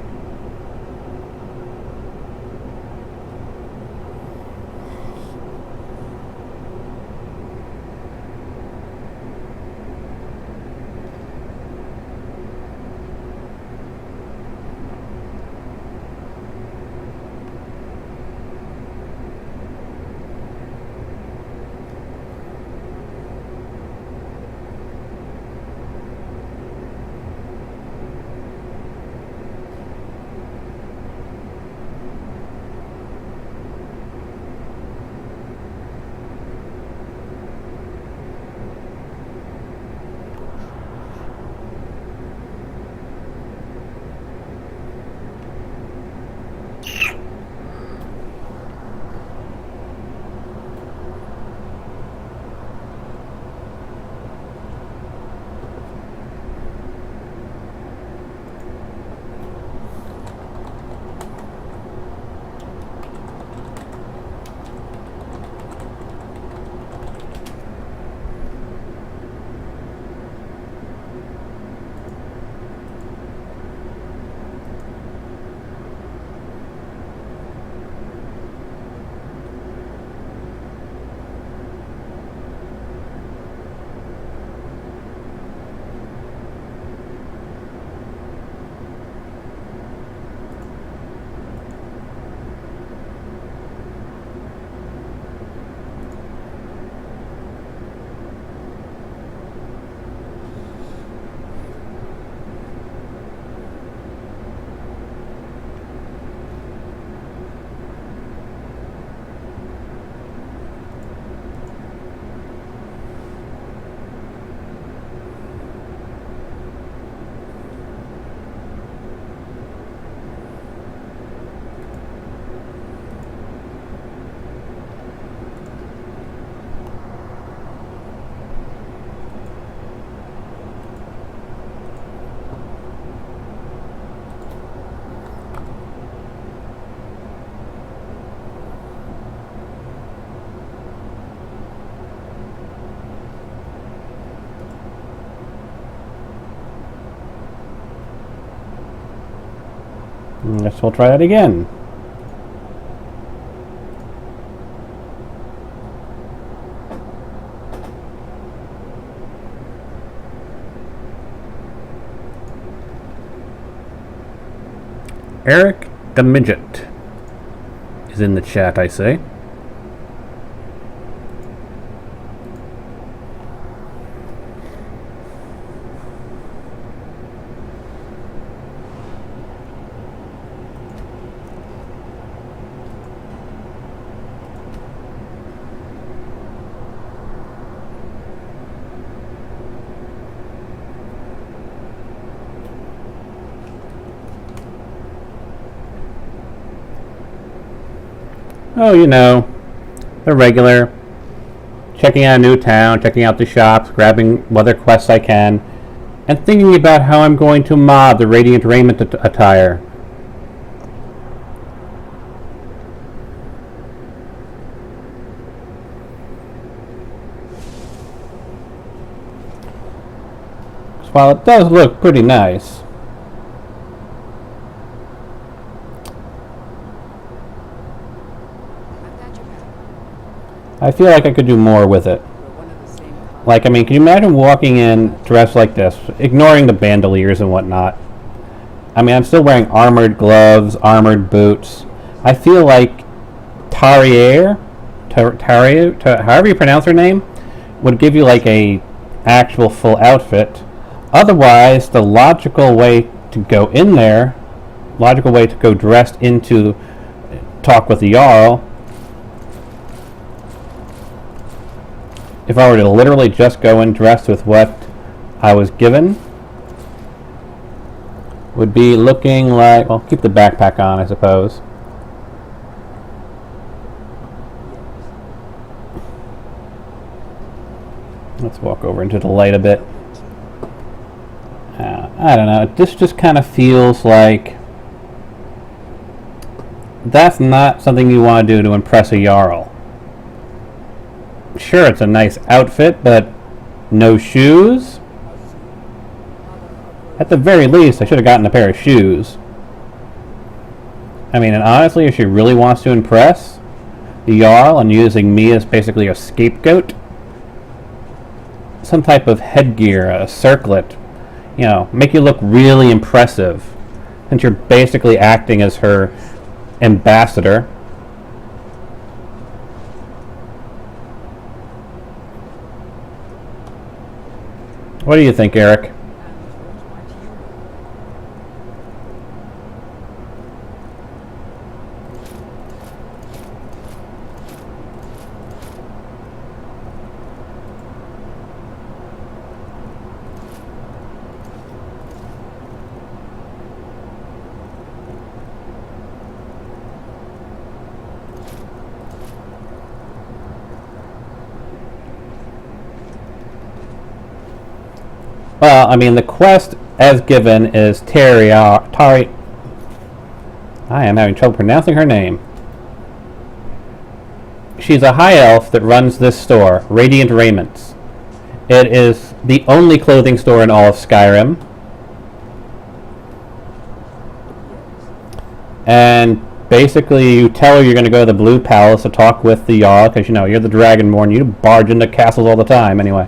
Guess we'll try that again. Eric the Midget is in the chat, I say. Oh, you know, the regular. Checking out a new town, checking out the shops, grabbing what other quests I can, and thinking about how I'm going to mod the Radiant Raiment attire. While it does look pretty nice, I feel like I could do more with it. Like, I mean, can you imagine walking in dressed like this, ignoring the bandoliers and whatnot? I mean, I'm still wearing armored gloves, armored boots. I feel like Tarier, however you pronounce her name, would give you like a actual full outfit. Otherwise, the logical way to go in there, logical way to go dressed into talk with the Jarl, if I were to literally just go in dressed with what I was given, would be looking like, well, keep the backpack on, I suppose. Let's walk over into the light a bit. I don't know, this just kind of feels like that's not something you want to do to impress a Jarl. Sure, it's a nice outfit, but no shoes? At the very least, I should have gotten a pair of shoes. I mean, and honestly, if she really wants to impress the Jarl and using me as basically a scapegoat, some type of headgear, a circlet, you know, make you look really impressive, since you're basically acting as her ambassador. What do you think, Eric? Well, I mean, the quest as given is Tari. I am having trouble pronouncing her name. She's a high elf that runs this store, Radiant Raiments. It is the only clothing store in all of Skyrim. And basically, you tell her you're going to go to the Blue Palace to talk with the Jarl, because, you know, you're the Dragonborn. You barge into castles all the time, anyway.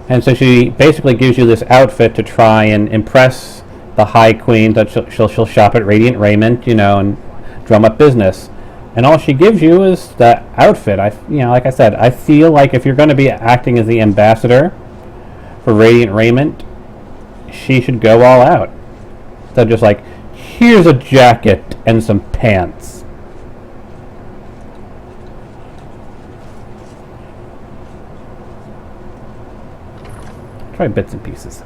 And so she basically gives you this outfit to try and impress the High Queen that she'll shop at Radiant Raiment, you know, and drum up business. And all she gives you is that outfit. Like I said, I feel like if you're going to be acting as the ambassador for Radiant Raiment, she should go all out. So just like, here's a jacket and some pants. Try bits and pieces.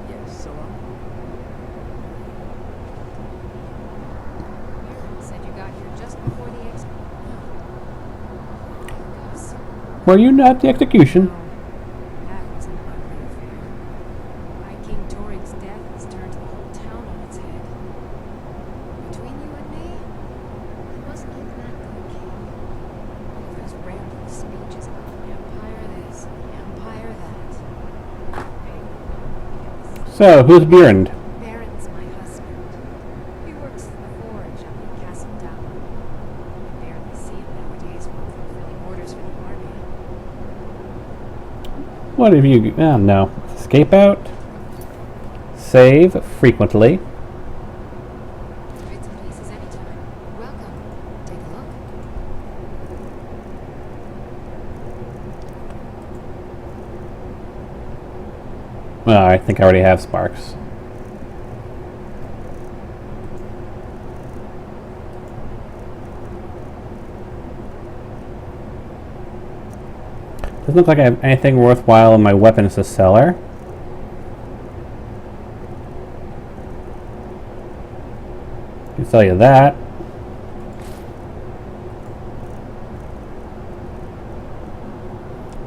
Yes, so Said you got here just before the execution. Were you not the execution? That was an ugly affair. High King Torig's death has turned the whole town on its head. Between you and me, it wasn't even that good, King. All of those rambling speeches about the Empire this, the Empire that. So, who's Bjorn? Baron's my husband. He works in the forge up in Castle Down. I barely see him nowadays while fulfilling orders for the army. What have you... Oh, no. Escape out. Save frequently. Bits and pieces anytime. Welcome. Take a look. Well, I think I already have sparks. Doesn't look like I have anything worthwhile in my weapons to sell her. I can sell you that.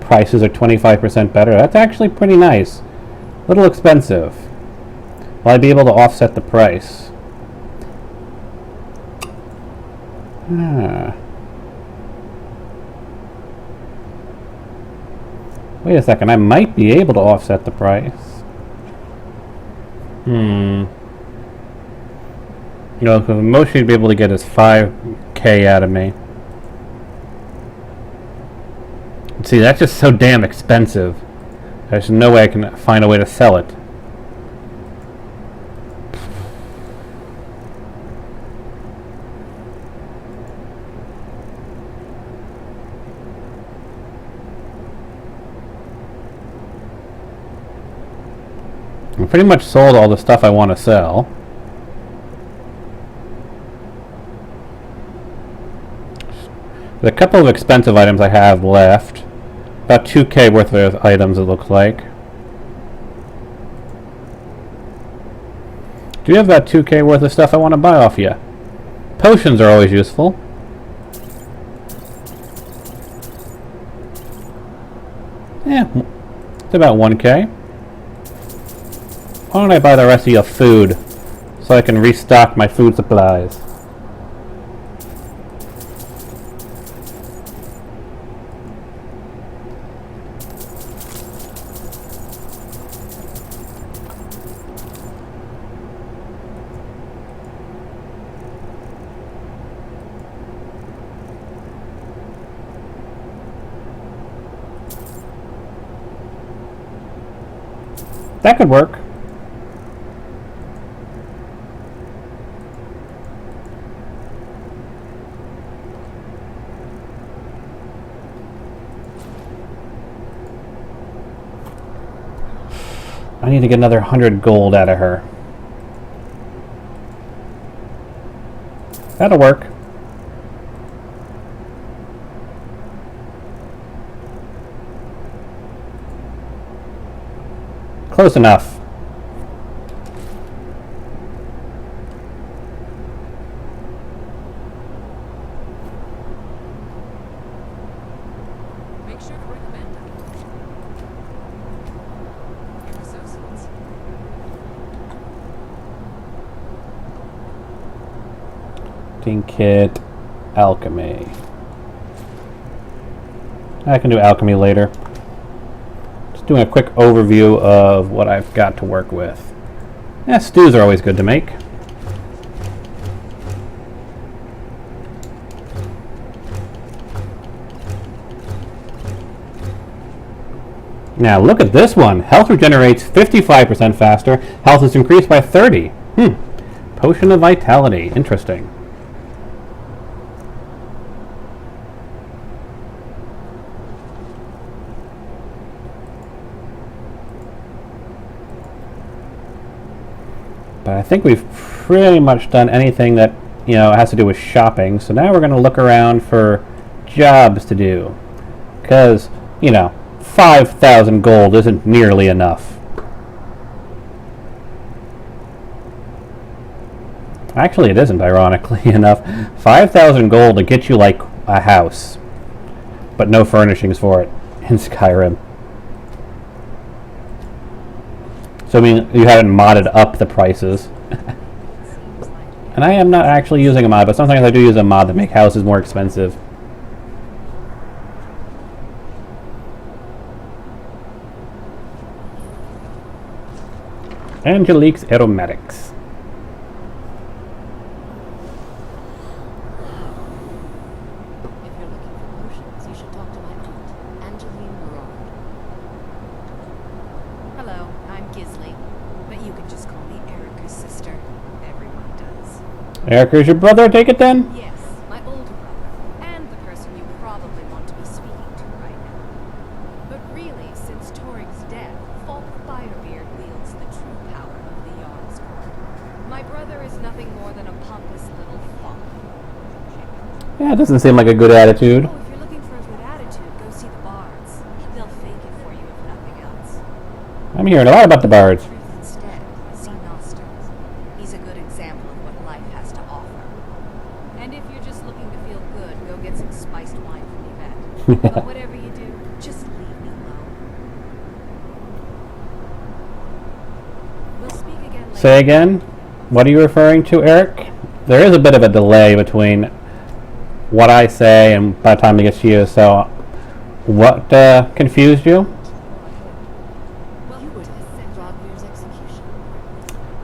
Prices are 25% better. That's actually pretty nice. A little expensive. Will I be able to offset the price? Wait a second, I might be able to offset the price. You know, because the most you'd be able to get is 5k out of me. See, that's just so damn expensive. There's no way I can find a way to sell it. I pretty much sold all the stuff I want to sell. There's a couple of expensive items I have left. About 2k worth of items, it looks like. Do you have about 2k worth of stuff I want to buy off you? Potions are always useful. Yeah, It's about 1K. Why don't I buy the rest of your food so I can restock my food supplies? That could work. I need to get another 100 gold out of her. That'll work. Close enough. Make sure to recommend associates. Kit, alchemy. I can do alchemy later. Just doing a quick overview of what I've got to work with. Yeah, stews are always good to make. Now look at this one. Health regenerates 55% faster. Health is increased by 30. Potion of Vitality. Interesting. But I think we've pretty much done anything that, you know, has to do with shopping. So now we're going to look around for jobs to do. Because, you know, 5,000 gold isn't nearly enough. Actually, it isn't, ironically enough. 5,000 gold to get you, like, a house. But no furnishings for it in Skyrim. So, I mean, you haven't modded up the prices. And I am not actually using a mod, but sometimes I do use a mod that make houses more expensive. Angelique's Aromatics. If you're looking for potions, you should talk to my aunt, Angeline Morard. Hello, I'm Gisley, but you can just call me Erica's sister. Everyone does. Erica's your brother, take it then? Yes, my older brother, and the person you probably want to be speaking to right now. But really, since Torig's death, Falk Firebeard wields the true power of the Yardsguard. My brother is nothing more than a pompous little fop. Yeah, it doesn't seem like a good attitude. Oh, if you're looking for a good attitude, go see the bards. They'll fake it for you if nothing else. I'm hearing a lot about the bards. Truth instead, see Noster. He's a good example of what life has to offer. And if you're just looking to feel good, go get some spiced wine from Yvette. But whatever you do, just leave me alone. We'll speak again later. Say again? What are you referring to, Eric? There is a bit of a delay between what I say and by the time it gets to you, so what confused you? Well, you were to send Rogvir's execution.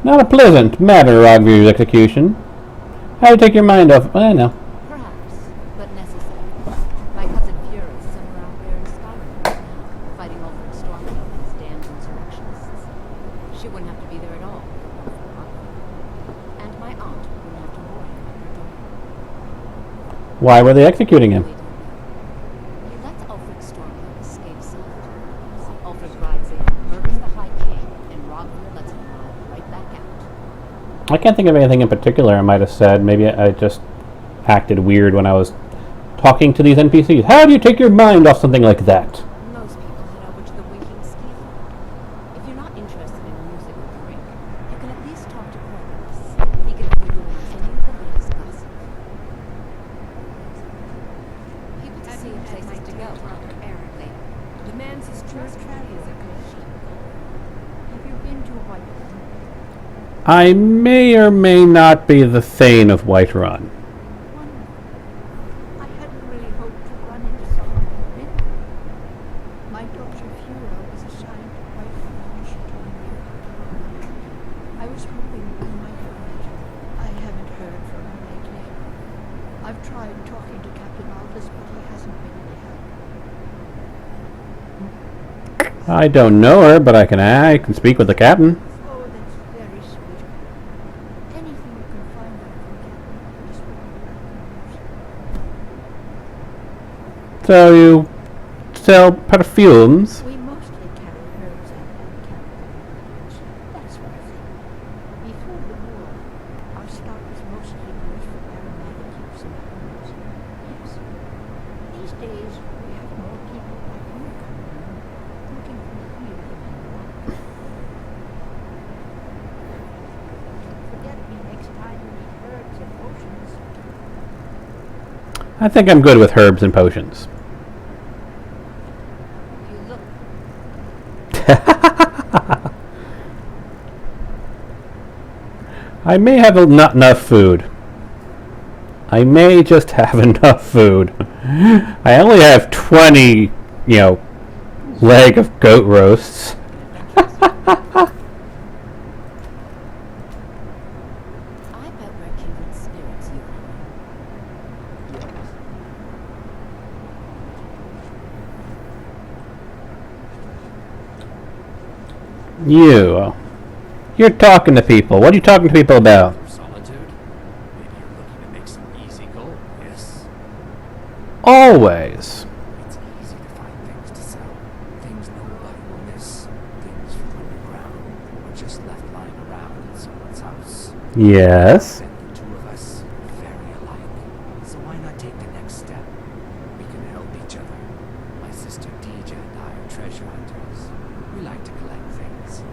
Not a pleasant matter, Rogvir's execution. How to take your mind off? I know. Perhaps, but necessary. My cousin Fury is somewhere out there in Skyrim right now, fighting Ulfric Stormwind and his damned insurrectionists. She wouldn't have to be there at all. And my aunt wouldn't have to worry about her daughter. Why were they executing him? He lets Ulfric Stormwind escape safe. Ulfric rides in, murders the High King, and Rogvir lets him ride right back out. I can't think of anything in particular I might have said. Maybe I just acted weird when I was talking to these NPCs. How do you take your mind off something like that? Most people head over to the Winking Ski. If you're not interested in music or drink, you can at least talk to Corvus. He can fill you in on any of the latest gossip. People to see places to go. The man Francis Church travel coast. Have you been to Whiterun? I may or may not be the Thane of Whiterun. I hadn't really hoped to run into someone who'd been. My daughter Fura was assigned to Whiterun when she joined me. I was hoping we might find her. I haven't heard from her lately. I've tried talking to Captain Aldous, but he hasn't been any help. I don't know her, but I can speak with the captain. Oh, that's very sweet. Anything you can find out from Captain is what I So you sell perfumes? We mostly carry herbs and chemicals, that sort of thing. Before the war, our stock was mostly used for aromatic use in homes. Yes. These days, we have more people like you coming in, looking for healing and luck. Forget me next time you need herbs and potions. I think I'm good with herbs and potions. You look I may have not enough food. I may just have enough food. I only have 20, leg of goat roasts. I bet we're kindred spirits, you and You're talking to people. What are you talking to people about? Solitude? Maybe you're looking to make some easy gold, yes? Always. It's easy to find things to sell. Things nobody will miss. Things from underground or just left lying around in someone's house. Yes. And the two of us are very alike. So why not take the next step? We can help each other. My sister Deja and I are treasure hunters. We like to collect things.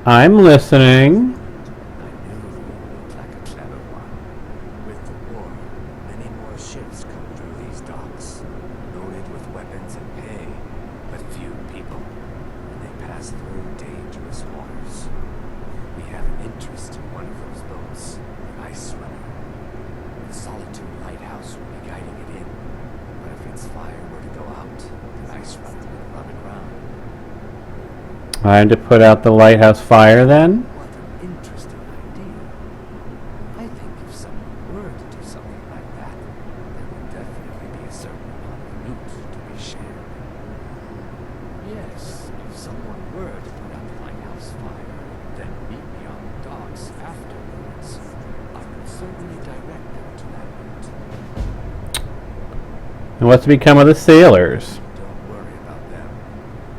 I'm listening. I knew you looked like a clever one. With the war, many more ships come through these docks, loaded with weapons and pay, but few people, and they pass through dangerous waters. We have an interest in one of those boats, the Ice Runner. The Solitude Lighthouse will be guiding it in, but if its fire were to go out, the Ice Runner would run aground. I'm to put out the lighthouse fire then? What an interesting idea. I think if someone were to do something like that, there would definitely be a certain amount of loot to be shared. Yes, if someone were to put out the lighthouse fire, then meet me on the docks afterwards, I could certainly direct them to that route. And what's to become of the sailors? Don't worry about them.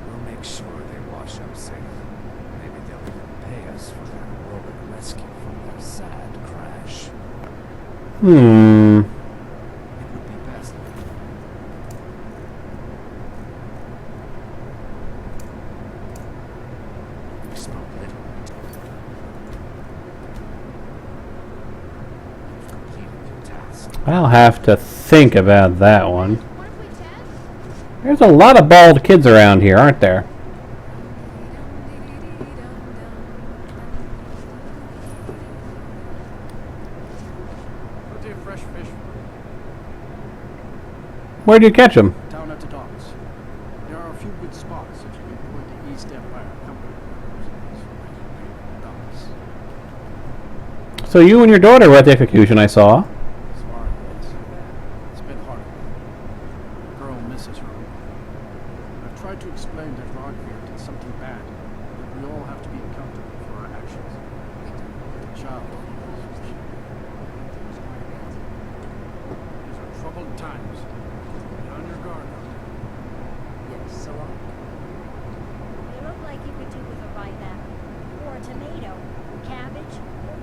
We'll make sure they wash up safe. Maybe they'll even pay us for their heroic rescue from their sad crash. It would be best. We spoke little. You've completed your task. I'll have to think about that one. What if we test? There's a lot of bald kids around here, aren't there? Plenty of fresh fish Where do you catch them? down at the docks. There are a few good spots if you can avoid the East Empire Company. Docks. So you and your daughter were at the execution, I saw. Smart, yes. It's been hard. The girl misses her home. I've tried to explain that Rodgear did something bad, that we all have to be accountable for our actions. The child. These are troubled times. Be on your guard out there. Yes, so long. You look like you could do with a ripe apple, or a tomato, cabbage,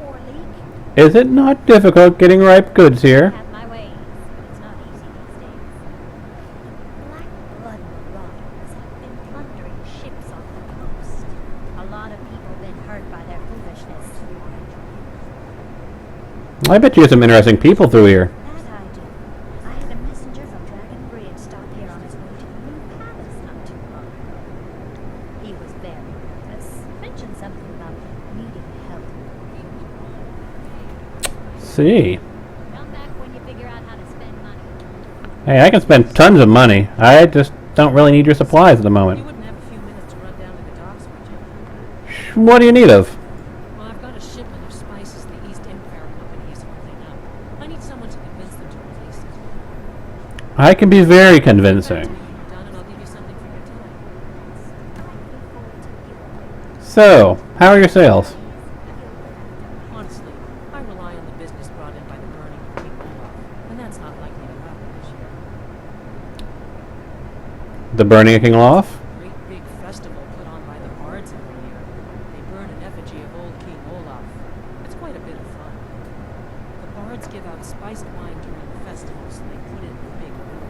or leek. Is it not difficult getting ripe goods here? Have my ways, but it's not easy these days. Black blood marauders have been plundering ships off the coast. A lot of people have been hurt by their foolishness. I bet you have some interesting people through here. That I do. I had a messenger from Dragon Bridge stop here on his way to the new see. Come back when you figure out how to spend money. Hey, I can spend tons of money. I just don't really need your supplies at the You moment. wouldn't have a few minutes to run down to the docks, would you? What do you need of? Well, I've got a shipment of spices the East Empire Company is holding up. I need someone to convince them to release it. I can be very Come back convincing. to me when you're done and I'll give you something for your time. So, how are your sales? Honestly, I rely on the business brought in by the burning of King Olaf, and that's not likely to happen this year. The burning of King Olaf? Great big festival put on by the bards every year. They burn an effigy of old King Olaf. It's quite a bit of fun. The bards give out spiced wine during the festival, so they put it in a big room.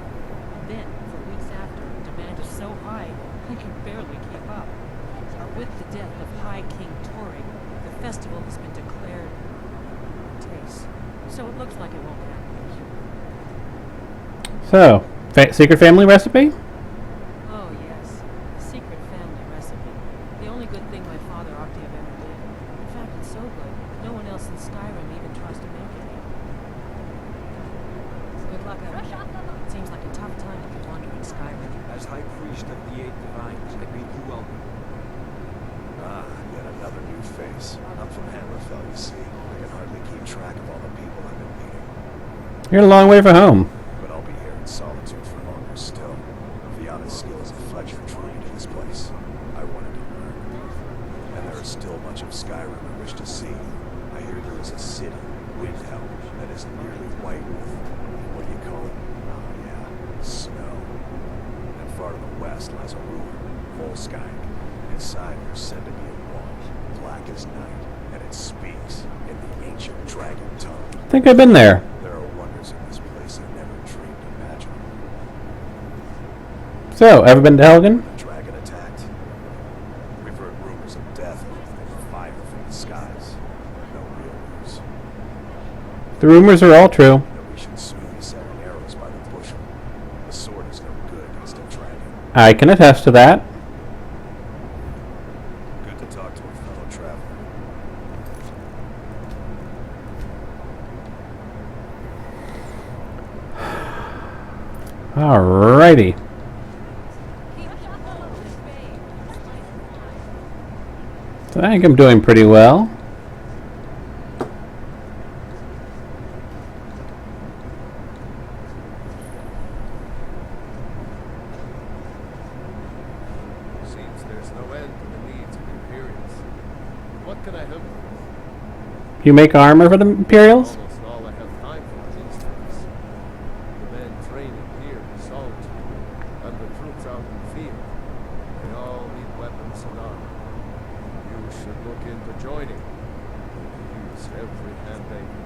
And then, for weeks after, demand is so high, I can barely keep up. With the death of High King Torig, the festival has been declared taste. So it looks like it won't happen this year. So, secret family recipe? Oh yes, a secret family recipe. The only good thing my father Octave ever did. In fact, it's so good, no one else in Skyrim even tries to make it. Good luck out there. It seems like a tough time to be wandering Skyrim. As High Priest of the Eight Divines, I bid you welcome. Ah, yet another new face. I'm from Hammerfell, you see. I can hardly keep track of all the people I've been meeting. You're a long way from home. But I'll be here in solitude for longer still. The honest skills of Fletcher drew me to this place. I wanted to learn. And there is still much of Skyrim I wish to see. I hear there is a city, Windhelm, that is nearly white with, what do you call it? Oh yeah, snow. And far to the west lies a ruin, Volskyne. Inside there's said to be a wall, black as night, and it speaks in the ancient dragon tongue. I think I've been there. There are wonders in this place I never dreamed imaginable. So, ever been to Helgen? The dragon attacked. We've heard rumors of death and fire from the skies. No real news. The rumors are all true. That we should soon be setting arrows by the bushel. The sword is no good against a dragon. I can attest to that. Good to talk to a fellow traveler. Alrighty. So I think I'm doing pretty well. Seems there's no end to the needs of Imperials. What can I help you with? You make armor for the Imperials? Almost all I have time for these days. The men training here in solitude, and the troops out in the field. They all need weapons and armor. You should look into joining. Use every hand they can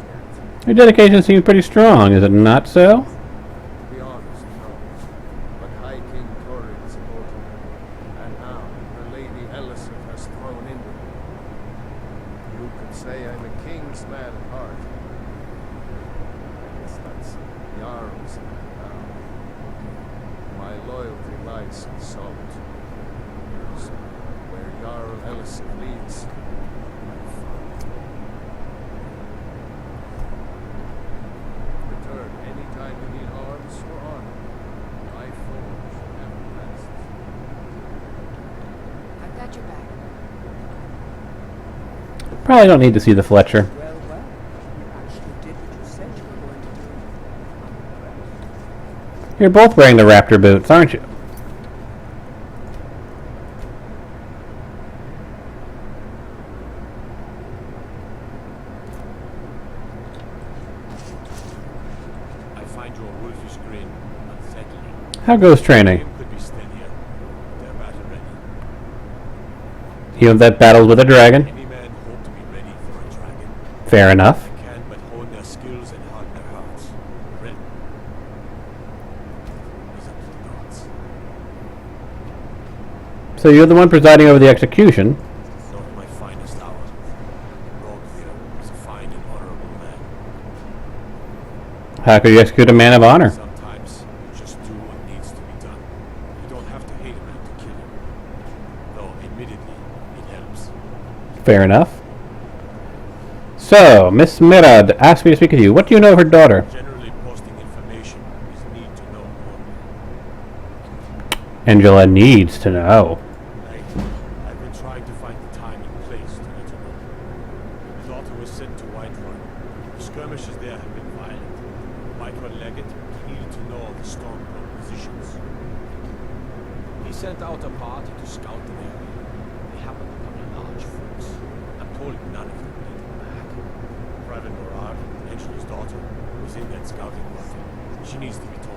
get. Your dedication seems pretty strong, is it not so? To be honest, no. But High King Torig supported me. And now her Lady Elisif has thrown in with me. You could say I'm a king's man at heart. I guess that's Jarl's now. My loyalty lies in solitude. So where Jarl Elisif leads, I follow. Return anytime you need arms or armor. My forge never rests. I've got your back. Probably don't need to see the Fletcher. Well, well. You actually did what you said you were going to do. I'm impressed. You're both wearing the Raptor boots, aren't you? I find your wolfish grin unsettling. How goes training? Game could be steadier. They're battle ready. You have that battles with a dragon? Any man hope to be ready for a dragon. Fair enough. They can but hone their skills and harden their hearts. Ren is up to the gods. So you're the one presiding over the execution. Not my finest hour. Rogvir is a fine and honorable man. How could you execute a man of honor? Sometimes you just do what needs to be done. You don't have to hate a man to kill him. Though, admittedly, it helps. Fair enough. So, Miss Mirad asked me to speak with you. What do you know of her daughter? Generally, posting information is need to know only. Angela needs to know. I've been trying to find the time and place to let her know. The daughter was sent to Whiterun. The skirmishes there have been violent. Whiterun Legate needed to know the stronghold positions. He sent out a party to scout the area. They happened upon a large force. I'm told none of them made it back. Private Morag, Angela's daughter, was in that scouting party. She needs to be told.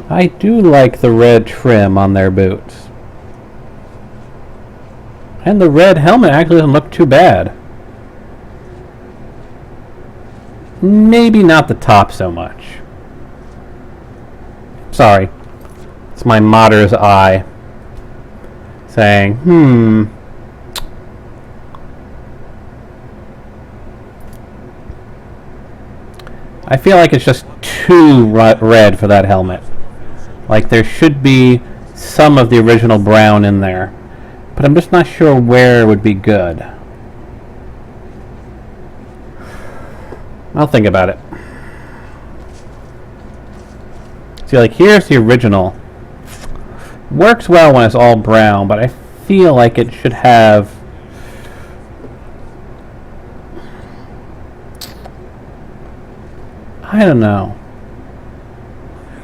I do like the red trim on their boots. And the red helmet actually doesn't look too bad. Maybe not the top so much. Sorry. It's my modder's eye saying, I feel like it's just too red for that helmet. Like there should be some of the original brown in there. But I'm just not sure where it would be good. I'll think about it. See, like here's the original. Works well when it's all brown, but I feel like it should have... I don't know.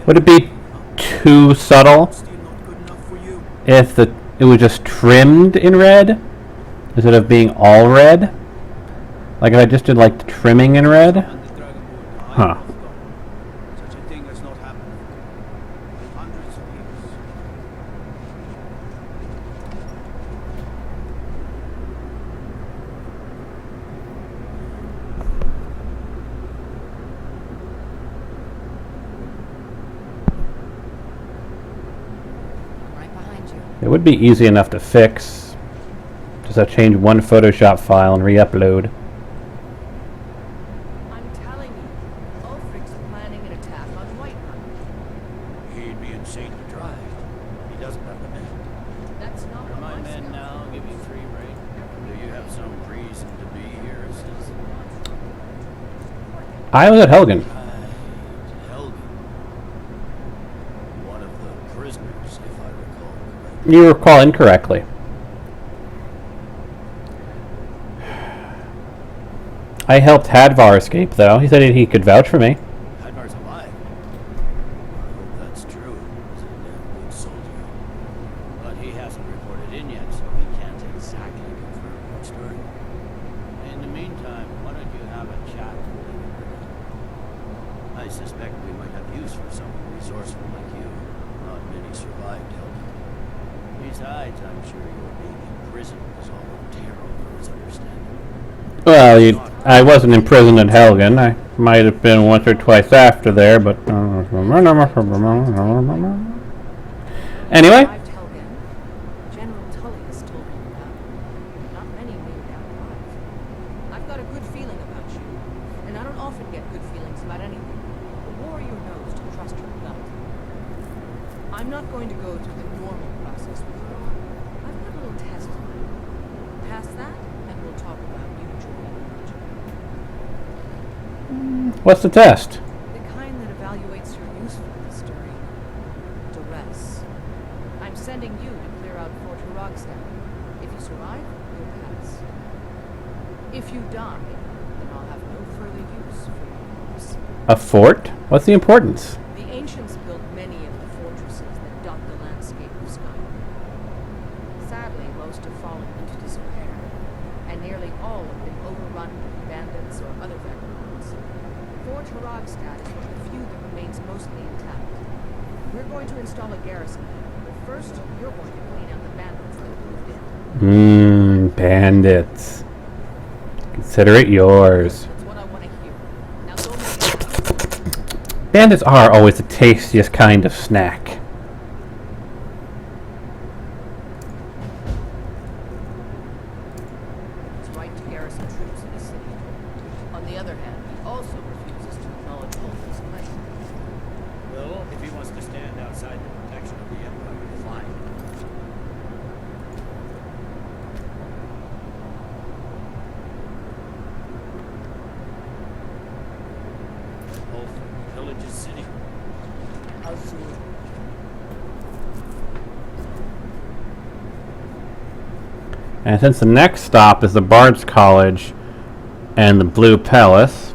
Would it be too subtle if it was just trimmed in red instead of being all red? Like if I just did like the trimming in red? Huh. Such a thing has not happened in hundreds of years. Right behind you. It would be easy enough to fix. Just have to change one Photoshop file and re-upload. I'm telling you, Ulfric's planning an attack on Whiterun. He'd be insane to try. He doesn't have the men. That's not Are what my my men scouts now give you free rein? Do you have some reason to be here, citizen? I was at Helgen. Helgen. One of the prisoners, if I recall correctly. You recall incorrectly. I helped Hadvar escape, though. He said he could vouch for me. Hadvar's alive. I hope that's true. He's a damn good soldier. But he hasn't reported in yet, so we can't exactly confirm that story. In the meantime, why don't you have a chat with him? I suspect we might have use for someone resourceful like you. Not many survived Helgen. Besides, I'm sure your being in prison was all a terrible misunderstanding. Well, I wasn't imprisoned at Helgen. I might have been once or twice after there, but... Anyway? survived Helgen. General Tullius told me about it. Not many made it out alive. I've got a good feeling about you, and I don't often get good feelings about anything. A warrior knows to trust her gut. I'm not going to go through the normal process with you. I've got a little test in mind. Pass that, and we'll talk about you joining the legion. What's the test? The kind that evaluates your usefulness during duress. I'm sending you to clear out Fort Huragstad. If you survive, you'll pass. If you die, then I'll have no further use for your corpse. A fort? What's the importance? The ancients built many of the fortresses that dot the landscape of Skyrim. Sadly, most have fallen into despair, and nearly all have been overrun by bandits or other vagabonds. Fort Huragstad is one of the few that remains mostly intact. We're going to install a garrison there, but first, you're going to clean out the bandits that moved in. Bandits. Consider it yours. That's what I want to hear. Now go make Bandits are always the tastiest kind of snack. his right to garrison troops in the city. On the other hand, he also refuses to acknowledge Ulfric's claim. Well, if he wants to stand outside the protection of the Empire, fine. city. Azul. And since the next stop is the Bard's College and the Blue Palace,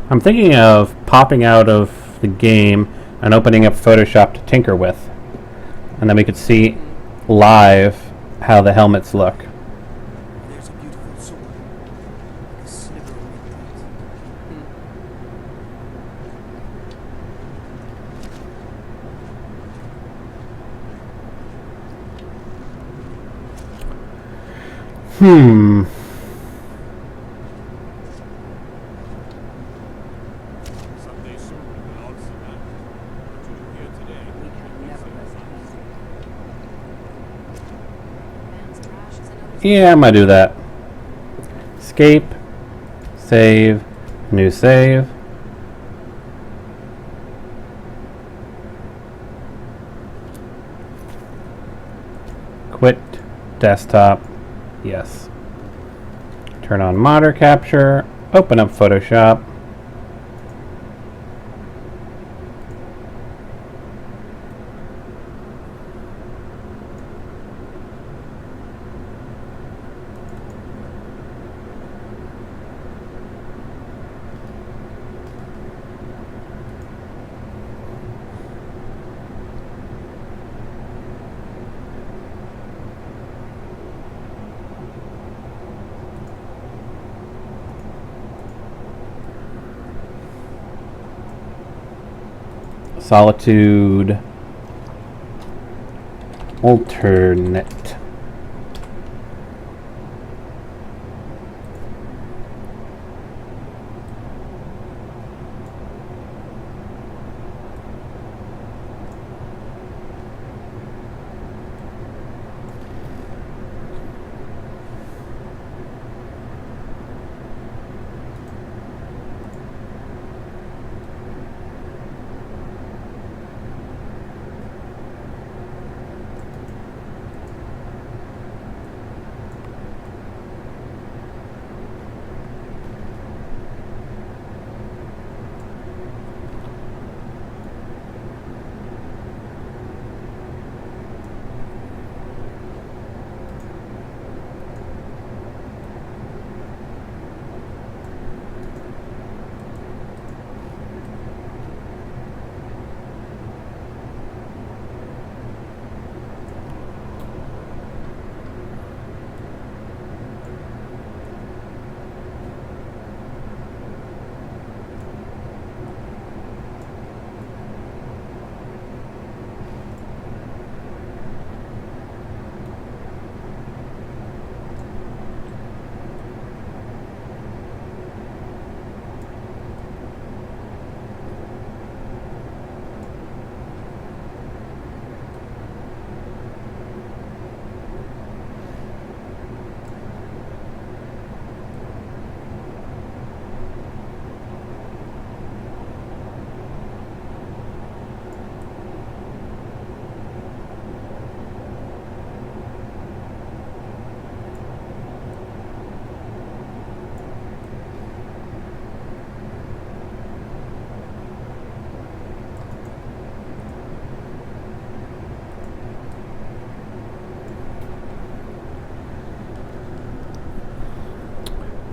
I'm thinking of popping out of the game and opening up Photoshop to tinker with. And then we could see live how the helmets look. There's a beautiful sword. A sliver of midnight. Someday soon we will all see that. What you do here today. We can never rest easy. Man's trash is another. Yeah, I'm gonna do that. Escape, save, new save. Quit desktop, yes. Turn on modder capture, open up Photoshop. Solitude alternate.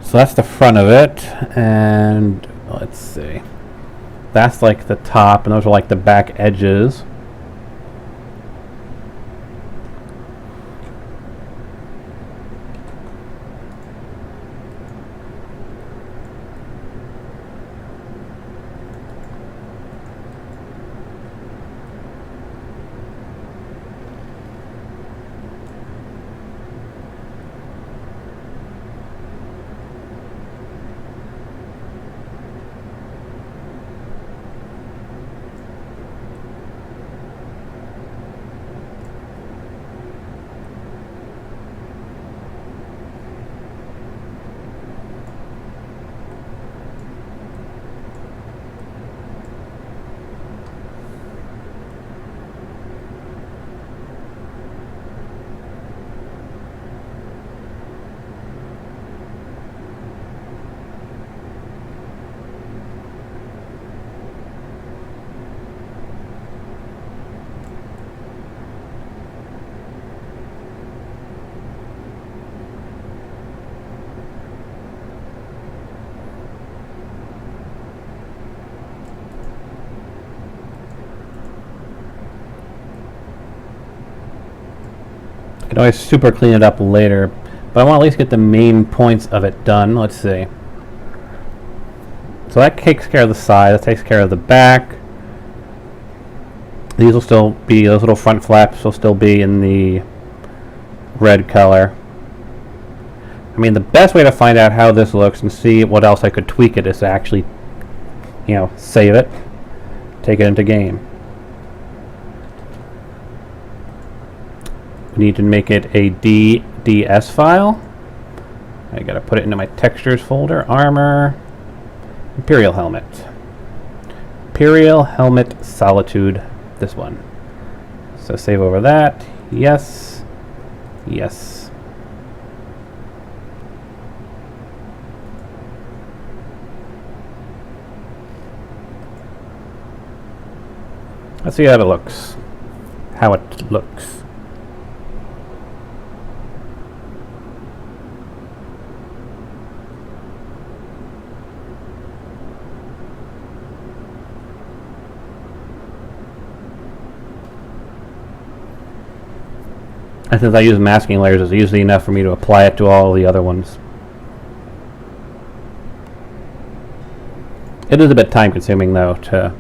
So that's the front of it, and let's see. That's like the top, and those are like the back edges. I can always super clean it up later, but I want to at least get the main points of it done. Let's see. So that takes care of the side, that takes care of the back. These will still be, those little front flaps will still be in the red color. I mean, the best way to find out how this looks and see what else I could tweak it is to actually, you know, save it, take it into game. We need to make it a DDS file. I gotta put it into my textures folder. Armor, Imperial Helmet. Imperial Helmet Solitude, this one. So save over that. Yes. Yes. Let's see how it looks. How it looks. And since I use masking layers, it's usually enough for me to apply it to all the other ones. It is a bit time consuming though to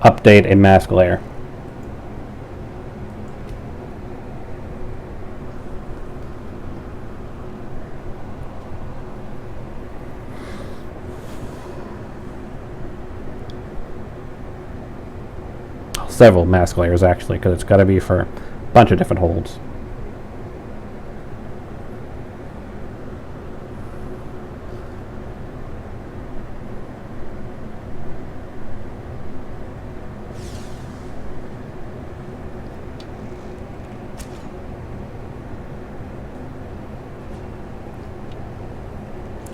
update a mask layer. Several mask layers actually, because it's got to be for a bunch of different holds.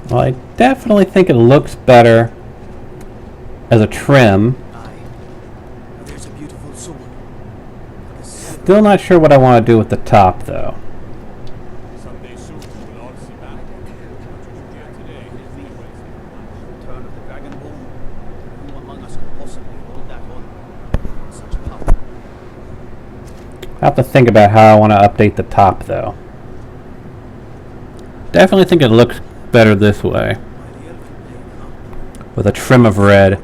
Well, I definitely think it looks better as a trim. There's a beautiful sword. Still not sure what I want to do with the top, though. Someday soon we will all see back. What you hear today is the Return of the Dragonborn. Who among us could possibly hold that on? Such power. I have to think about how I want to update the top, though. Definitely think it looks better this way, with a trim of red.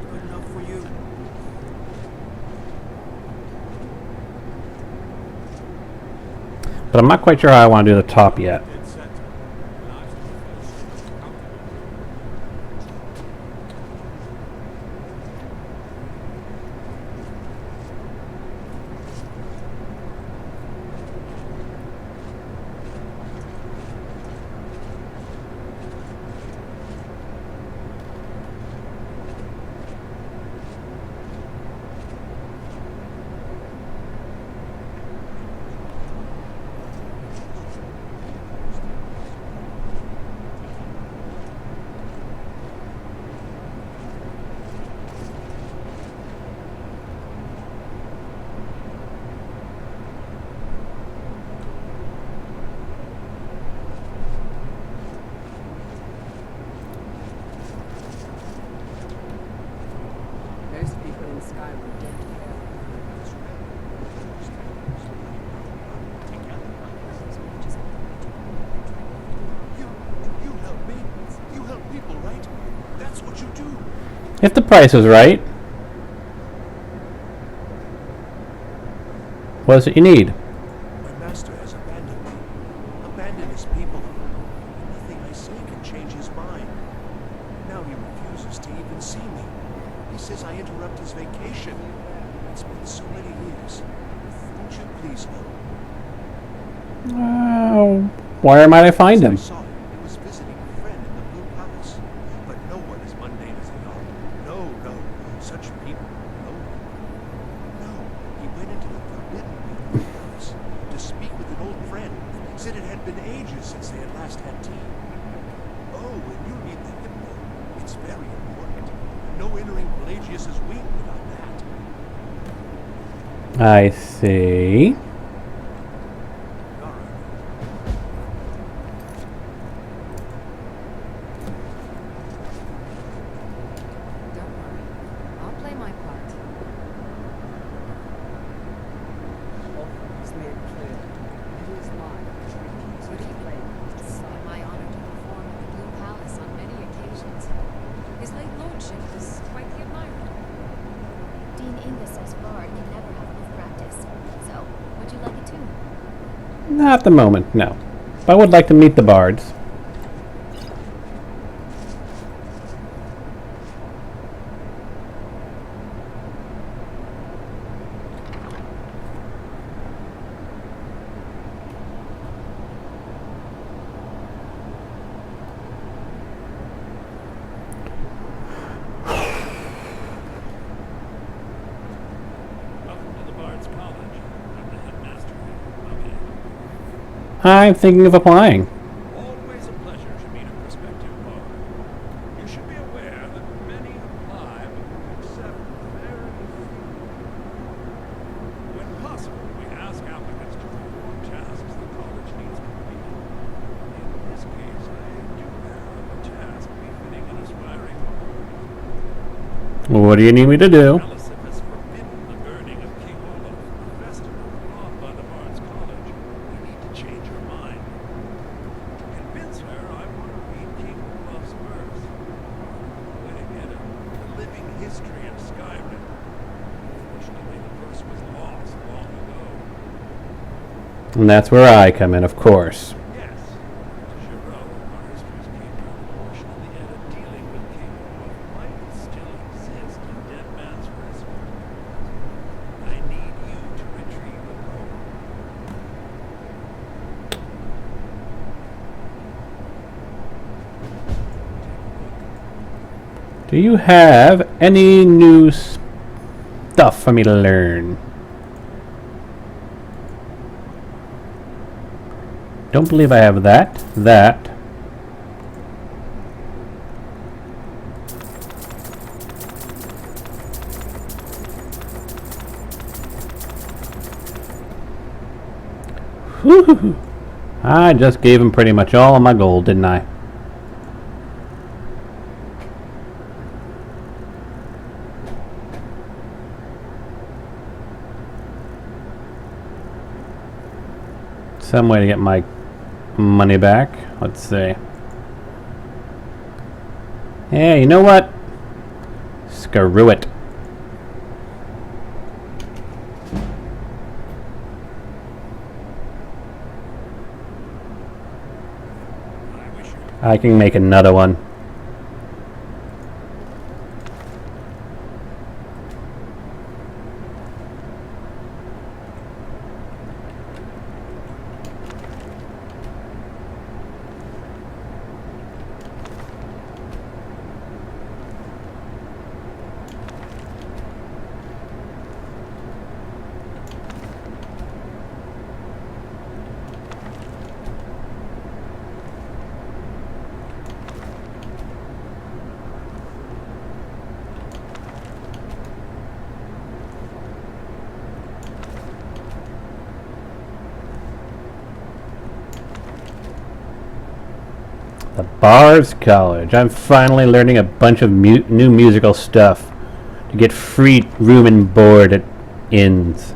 But I'm not quite sure how I want to do the top yet. Most people in Skyrim don't care. You help me. You help people, right? That's what you do. If the price is right. What is it you need? My master has abandoned me. Abandoned his people. Nothing I say can change his mind. Now he refuses to even see me. He says I interrupt his vacation. It's been so many years. Won't you please help? Where might I find him? I saw him. He was visiting a friend in the Blue Palace. But no one as mundane as they are. No, no. Such people. No. No. He went into the Forbidden Palace to speak with an old friend. Said it had been ages since they had last had tea. Oh, and you need the Hypno. It's very important. No entering Pelagius's wing without that. I see. Don't worry. I'll play my part. Often is made clear. It is mine. Not at the moment, no. But I would like to meet the bards. Welcome to the Bard's College. I'm the headmaster here. Okay. I'm thinking of applying. Always a pleasure to meet a prospective bard. You should be aware that many apply, but accept very few. When possible, we ask applicants to perform tasks the college needs completed. In this case, I do have a task befitting an aspiring bard. What do you need me to do? Elisif has forbidden the burning of King Olaf, a festival put on by the Bard's College. We need to change her mind. To convince her, I want to read King Olaf's verse. Way to get a living history of Skyrim. Unfortunately, the verse was lost long ago. And that's where I come in, of course. Yes, to Giraud, our histories keeper, the portion of the edit dealing with King Olaf might still exist in Dead Man's Whisper. I need you to retrieve the code. Do you have any new stuff for me to learn? Don't believe I have that. That. Whew. I just gave him pretty much all of my gold, didn't I? Some way to get my money back. Let's see. Yeah, you know what? Screw it. I can make another one. The Bard's College. I'm finally learning a bunch of new musical stuff to get free room and board at inns.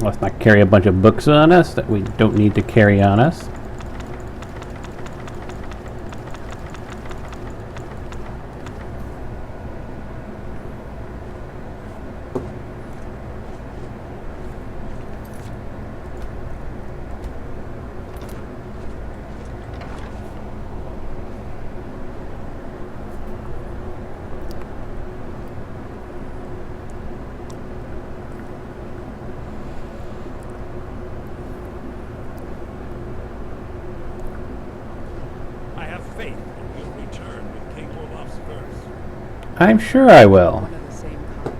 Let's not carry a bunch of books on us that we don't need to carry on us. faith that you'll return with King Olaf's verse. I'm sure I will. One of the same kind.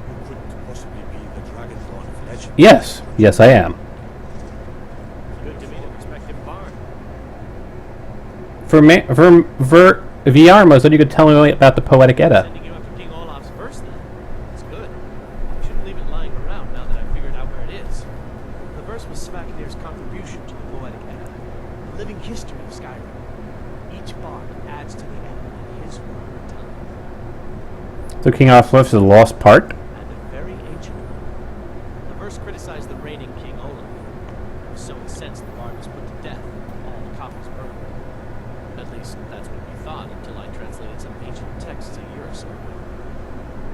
You couldn't possibly be the Dragonborn of legend. Yes. Yes, I am. Good to meet a respected bard. Viarmo said you could tell me about the Poetic Edda. Sending you after King Olaf's verse, then. It's good. You shouldn't leave it lying around now that I've figured out where it is. The verse was Svakinir's contribution to the Poetic Edda, the living history of Skyrim. Each bard adds to the Edda in his word or tongue. So King Olaf's verse is a lost part? And a very ancient one. The verse criticized the reigning King Olaf. So incensed the bard was put to death, all the copies burned. At least, that's what we thought until I translated some ancient texts a year or so ago.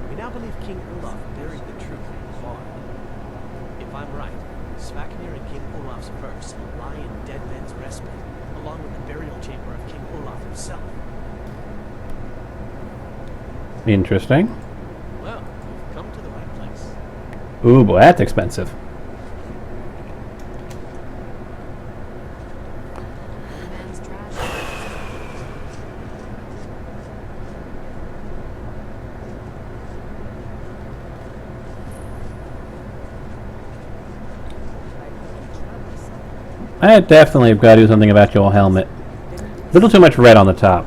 We now believe King Olaf buried the truth in the bard. If I'm right, Svakinir and King Olaf's verse lie in Dead Men's Respite, along with the burial chamber of King Olaf himself. Interesting. Well, we've come to the right place. Ooh, boy, that's expensive. The man's trash. I definitely have got to do something about your helmet. A little too much red on the top.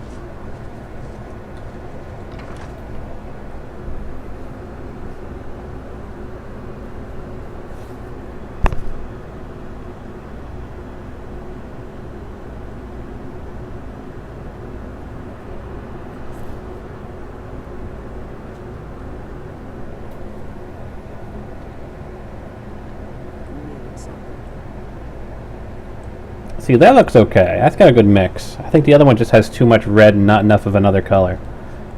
See, that looks okay. That's got a good mix. I think the other one just has too much red and not enough of another color.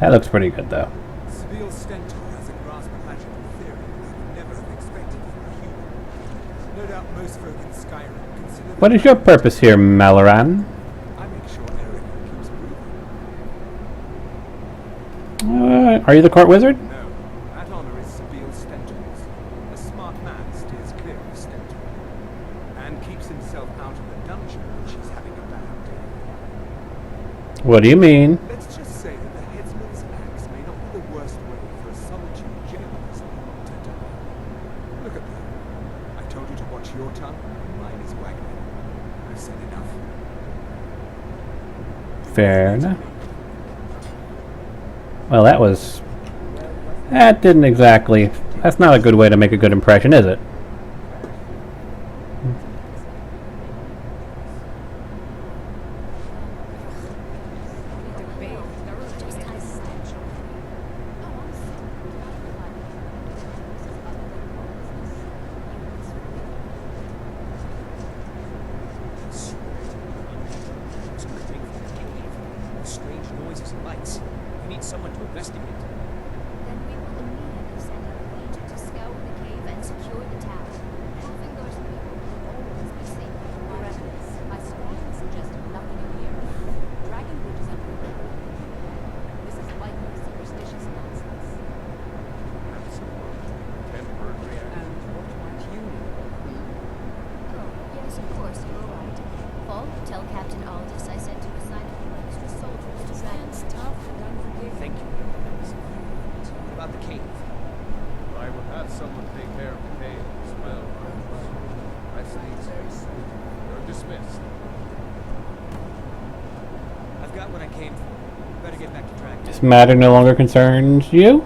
That looks pretty good, though. Seville Stentor has a grasp of magical theory that I would never have expected from a human. No doubt most folk in Skyrim consider... What is your purpose here, Malaran? I make sure Eric keeps breathing. Are you the court wizard? No, that honor is Seville Stentor's. A smart man steers clear of Stentor. And keeps himself out of the dungeon when she's having a bad day. What do you mean? Let's just say that the headsman's axe may not be the worst way for a solitude jailer's to die. Look at that. I told you to watch your tongue, and mine is wagging. I've said enough. Fair enough. Well, that was... That didn't exactly... That's not a good way to make a good impression, is it? Strange noises and lights. We need someone to investigate. Then we will immediately send out a legion to scour the cave and secure the tower. Having those people will always be safe from our enemies. I strongly suggest nothing in here. Dragonbridge is under attack. This is likely superstitious nonsense. Tempered reaction. And what might you know? Oh, yes, of course, you're right. Paul, tell Captain Aldous I sent you a sign of few extra soldiers to Stands tough and unforgiving. Thank you. What about the cave? I will have someone take care of the cave as well. I see. You're dismissed. I've got what I came for. Better get back to Dragon. This matter no longer concerns you?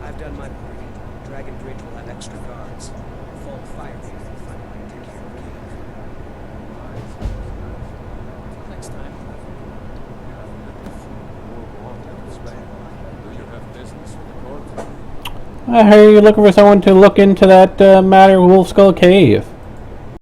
I've done my part. Dragon Bridge will have extra guards. Fall fire will find a way to take care of the cave. Next time. Do you have business with the court? I heard you're looking for someone to look into that matter of Wolf Skull Cave.